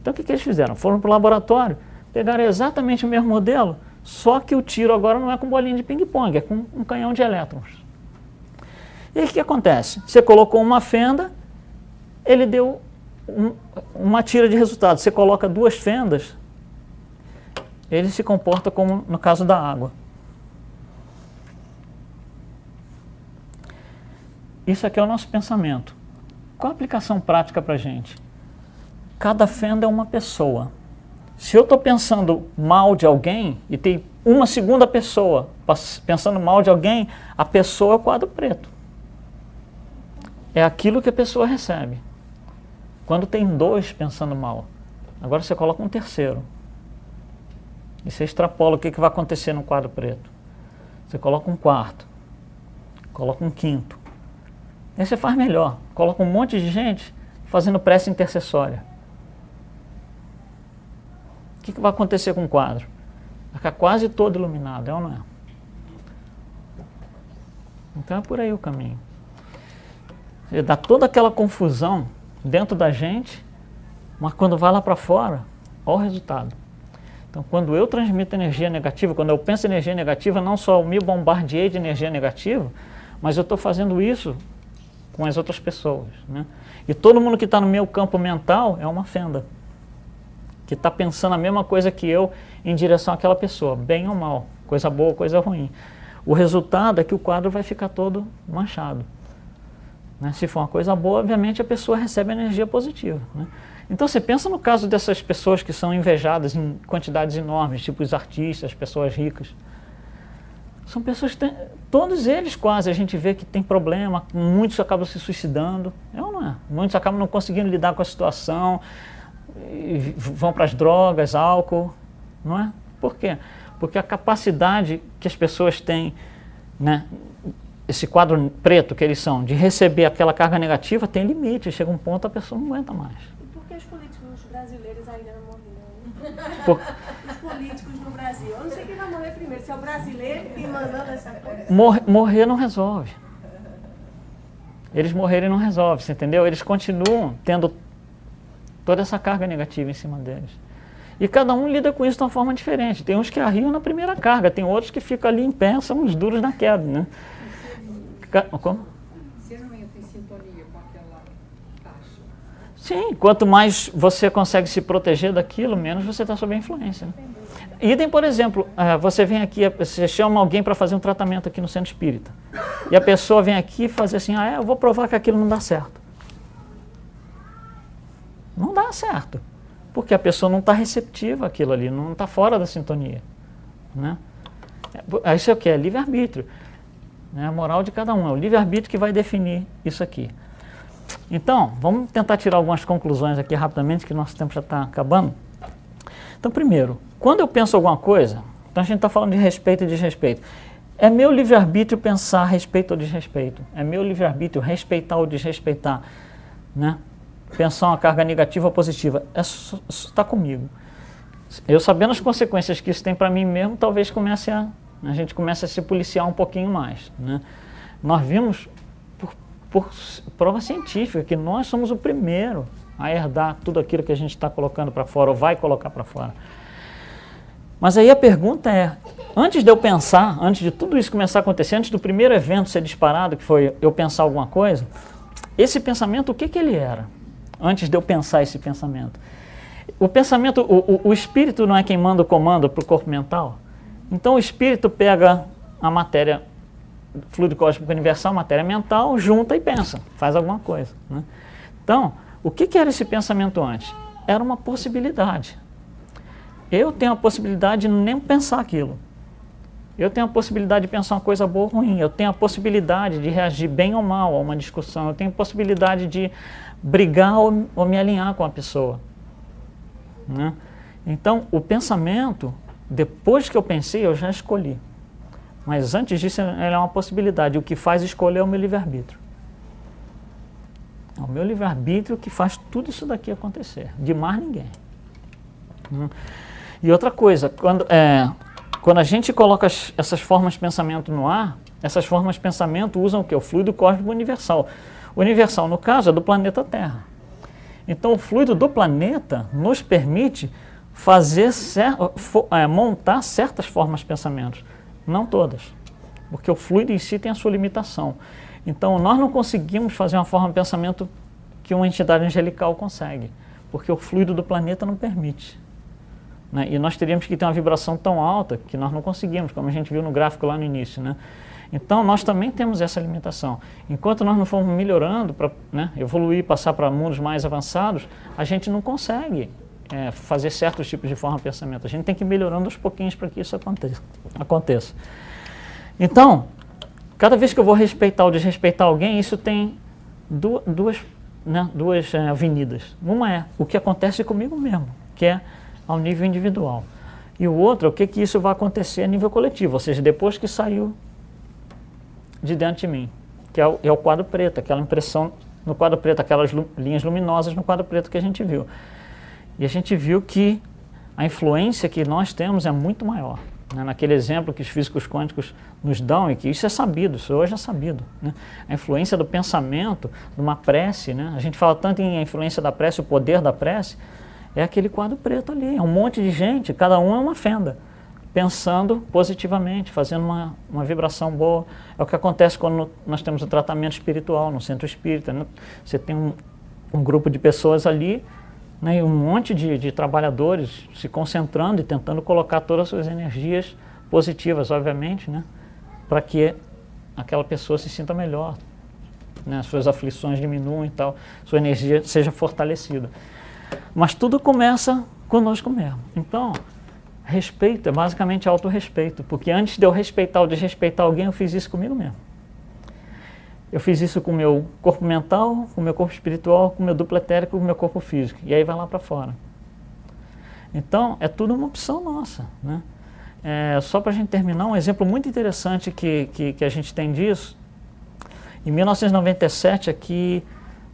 Então o que eles fizeram? Foram para o laboratório, pegaram exatamente o mesmo modelo, só que o tiro agora não é com bolinha de ping-pong, é com um canhão de elétrons. E aí o que acontece? Você colocou uma fenda, ele deu uma tira de resultado. Você coloca duas fendas, ele se comporta como no caso da água. Isso aqui é o nosso pensamento. Qual a aplicação prática para a gente? Cada fenda é uma pessoa. Se eu estou pensando mal de alguém e tem uma segunda pessoa pensando mal de alguém, a pessoa é o quadro preto. É aquilo que a pessoa recebe. Quando tem dois pensando mal, agora você coloca um terceiro. E você extrapola o que vai acontecer no quadro preto. Você coloca um quarto, coloca um quinto. Aí você faz melhor, coloca um monte de gente fazendo prece intercessória. O que vai acontecer com o quadro? Vai ficar quase todo iluminado, é ou não é? Então é por aí o caminho. Ele dá toda aquela confusão dentro da gente, mas quando vai lá para fora, olha o resultado. Então quando eu transmito energia negativa, quando eu penso em energia negativa, não só eu me bombardeei de energia negativa, mas eu estou fazendo isso com as outras pessoas, né? E todo mundo que está no meu campo mental é uma fenda, que está pensando a mesma coisa que eu em direção àquela pessoa, bem ou mal, coisa boa ou coisa ruim. O resultado é que o quadro vai ficar todo manchado, né? Se for uma coisa boa, obviamente a pessoa recebe energia positiva, né? Então você pensa no caso dessas pessoas que são invejadas em quantidades enormes, tipo os artistas, pessoas ricas. São pessoas que têm, todos eles quase a gente vê que tem problema, muitos acabam se suicidando, é ou não é? Muitos acabam não conseguindo lidar com a situação, e vão para as drogas, álcool, não é? Por quê? Porque a capacidade que as pessoas têm, né, esse quadro preto que eles são, de receber aquela carga negativa tem limite, chega um ponto a pessoa não aguenta mais. E por que os políticos brasileiros ainda não morreram? Os políticos no Brasil, eu não sei quem vai morrer primeiro, se é o brasileiro que mandando essa coisa. Morrer não resolve. Eles morrerem não resolve, você entendeu? Eles continuam tendo toda essa carga negativa em cima deles. E cada um lida com isso de uma forma diferente. Tem uns que arriam na primeira carga, tem outros que ficam ali em pé, são os duros na queda, né? Como? Você não entra em sintonia com aquela taxa? Sim, quanto mais você consegue se proteger daquilo, menos você está sob a influência, né? Idem, por exemplo, você vem aqui, você chama alguém para fazer um tratamento aqui no centro espírita. E a pessoa vem aqui e faz assim, eu vou provar que aquilo não dá certo. Não dá certo. Porque a pessoa não está receptiva àquilo ali, não está fora da sintonia, né? Isso é o que? É livre-arbítrio. É a moral de cada um, é o livre-arbítrio que vai definir isso aqui. Então, vamos tentar tirar algumas conclusões aqui rapidamente, que nosso tempo já está acabando. Então, primeiro, quando eu penso alguma coisa, então a gente está falando de respeito e desrespeito. É meu livre-arbítrio pensar a respeito ou desrespeito. É meu livre-arbítrio respeitar ou desrespeitar, né? Pensar uma carga negativa ou positiva. Isso está comigo. Eu sabendo as consequências que isso tem para mim mesmo, talvez a gente comece a se policiar um pouquinho mais, né? Nós vimos, por prova científica, que nós somos o primeiro a herdar tudo aquilo que a gente está colocando para fora, ou vai colocar para fora. Mas aí a pergunta é, antes de eu pensar, antes de tudo isso começar a acontecer, antes do primeiro evento ser disparado, que foi eu pensar alguma coisa, esse pensamento, o que ele era? Antes de eu pensar esse pensamento. O pensamento, o espírito não é quem manda o comando para o corpo mental? Então o espírito pega a matéria, fluido cósmico universal, matéria mental, junta e pensa, faz alguma coisa, né? Então, o que era esse pensamento antes? Era uma possibilidade. Eu tenho a possibilidade de nem pensar aquilo. Eu tenho a possibilidade de pensar uma coisa boa ou ruim. Eu tenho a possibilidade de reagir bem ou mal a uma discussão. Eu tenho a possibilidade de brigar ou me alinhar com a pessoa, né? Então, o pensamento, depois que eu pensei, eu já escolhi. Mas antes disso, ele é uma possibilidade. O que faz escolher é o meu livre-arbítrio. É o meu livre-arbítrio que faz tudo isso daqui acontecer. De mais ninguém. E outra coisa, quando a gente coloca essas formas de pensamento no ar, essas formas de pensamento usam o quê? O fluido cósmico universal. O universal, no caso, é do planeta Terra. Então, o fluido do planeta nos permite montar certas formas de pensamento. Não todas, porque o fluido em si tem a sua limitação. Então, nós não conseguimos fazer uma forma de pensamento que uma entidade angelical consegue, porque o fluido do planeta não permite, né? E nós teríamos que ter uma vibração tão alta que nós não conseguimos, como a gente viu no gráfico lá no início, né? Então, nós também temos essa limitação. Enquanto nós não formos melhorando para, né, evoluir, passar para mundos mais avançados, a gente não consegue fazer certos tipos de forma de pensamento. A gente tem que ir melhorando aos pouquinhos para que isso aconteça. Então, cada vez que eu vou respeitar ou desrespeitar alguém, isso tem duas avenidas. Uma é o que acontece comigo mesmo, que é ao nível individual. E o outro é o que isso vai acontecer a nível coletivo, ou seja, depois que saiu de dentro de mim, que é o quadro preto, aquela impressão no quadro preto, aquelas linhas luminosas no quadro preto que a gente viu. E a gente viu que a influência que nós temos é muito maior, né? Naquele exemplo que os físicos quânticos nos dão, e que isso é sabido, isso hoje é sabido, né? A influência do pensamento, de uma prece, né? A gente fala tanto em influência da prece, o poder da prece, é aquele quadro preto ali, é um monte de gente, cada um é uma fenda, pensando positivamente, fazendo uma vibração boa. É o que acontece quando nós temos o tratamento espiritual no centro espírita, né? Você tem um grupo de pessoas ali, né, e um monte de trabalhadores se concentrando e tentando colocar todas as suas energias positivas, obviamente, né, para que aquela pessoa se sinta melhor, né, suas aflições diminuam e tal, sua energia seja fortalecida. Mas tudo começa conosco mesmo. Então, respeito é basicamente autorrespeito, porque antes de eu respeitar ou desrespeitar alguém, eu fiz isso comigo mesmo. Eu fiz isso com o meu corpo mental, com o meu corpo espiritual, com o meu duplo etérico, com o meu corpo físico. E aí vai lá para fora. Então, é tudo uma opção nossa, né? Só para a gente terminar, um exemplo muito interessante que a gente tem disso. Em 1997, aqui,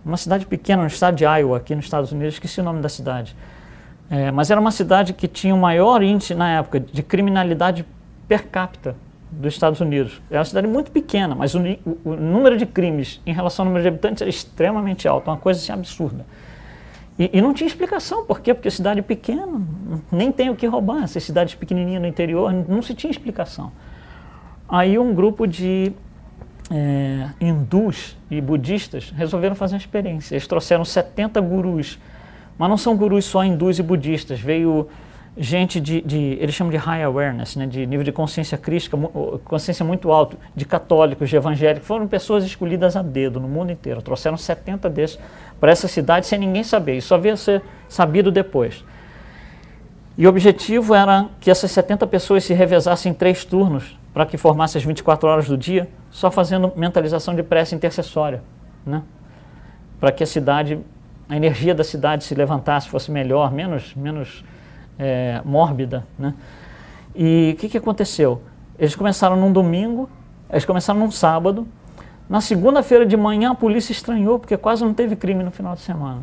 numa cidade pequena, no estado de Iowa, aqui nos Estados Unidos, esqueci o nome da cidade. Mas era uma cidade que tinha o maior índice, na época, de criminalidade per capita dos Estados Unidos. É uma cidade muito pequena, mas o número de crimes em relação ao número de habitantes era extremamente alto, uma coisa assim absurda. E não tinha explicação, por quê? Porque cidade pequena, nem tem o que roubar, essas cidades pequenininhas no interior, não se tinha explicação. Aí um grupo de hindus e budistas resolveram fazer uma experiência. Eles trouxeram 70 gurus, mas não são gurus só hindus e budistas, veio gente eles chamam de high awareness, né, de nível de consciência crística, consciência muito alto, de católicos, de evangélicos, foram pessoas escolhidas a dedo no mundo inteiro, trouxeram 70 desses para essa cidade sem ninguém saber, e só veio ser sabido depois. E o objetivo era que essas 70 pessoas se revezassem em 3 turnos, para que formassem as 24 horas do dia, só fazendo mentalização de prece intercessória, né, para que a energia da cidade se levantasse, fosse melhor, menos mórbida, né? E o que aconteceu? Eles começaram num domingo, eles começaram num sábado. Na segunda-feira de manhã a polícia estranhou, porque quase não teve crime no final de semana.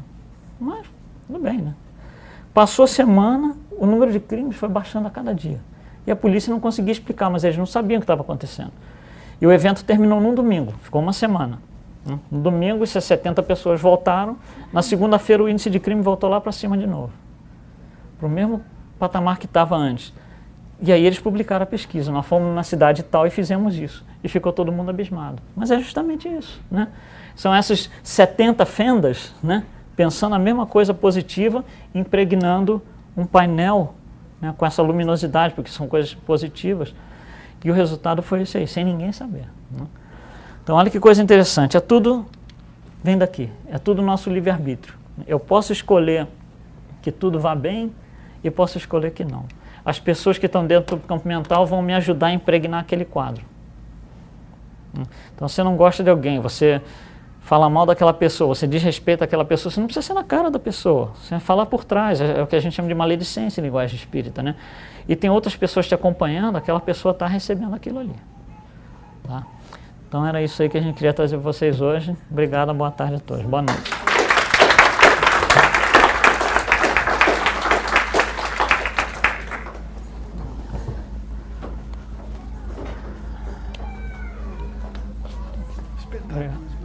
Mas, tudo bem, né? Passou a semana, o número de crimes foi baixando a cada dia. E a polícia não conseguia explicar, mas eles não sabiam o que estava acontecendo. E o evento terminou num domingo, ficou uma semana. No domingo, essas 70 pessoas voltaram. Na segunda-feira, o índice de crime voltou lá para cima de novo, para o mesmo patamar que estava antes. E aí eles publicaram a pesquisa. Nós fomos na cidade tal e fizemos isso. E ficou todo mundo abismado. Mas é justamente isso, né? São essas 70 fendas, né, pensando a mesma coisa positiva, impregnando um painel, né, com essa luminosidade, porque são coisas positivas. E o resultado foi isso aí, sem ninguém saber, né? Então, olha que coisa interessante. É tudo, vem daqui, é tudo nosso livre-arbítrio. Eu posso escolher que tudo vá bem e posso escolher que não. As pessoas que estão dentro do campo mental vão me ajudar a impregnar aquele quadro. Então, você não gosta de alguém, você fala mal daquela pessoa, você desrespeita aquela pessoa, você não precisa ser na cara da pessoa, você vai falar por trás, é o que a gente chama de maledicência em linguagem espírita, né? E tem outras pessoas te acompanhando, aquela pessoa está recebendo aquilo ali. Tá? Então, era isso aí que a gente queria trazer para vocês hoje. Obrigado, boa tarde a todos. Boa noite. Obrigado.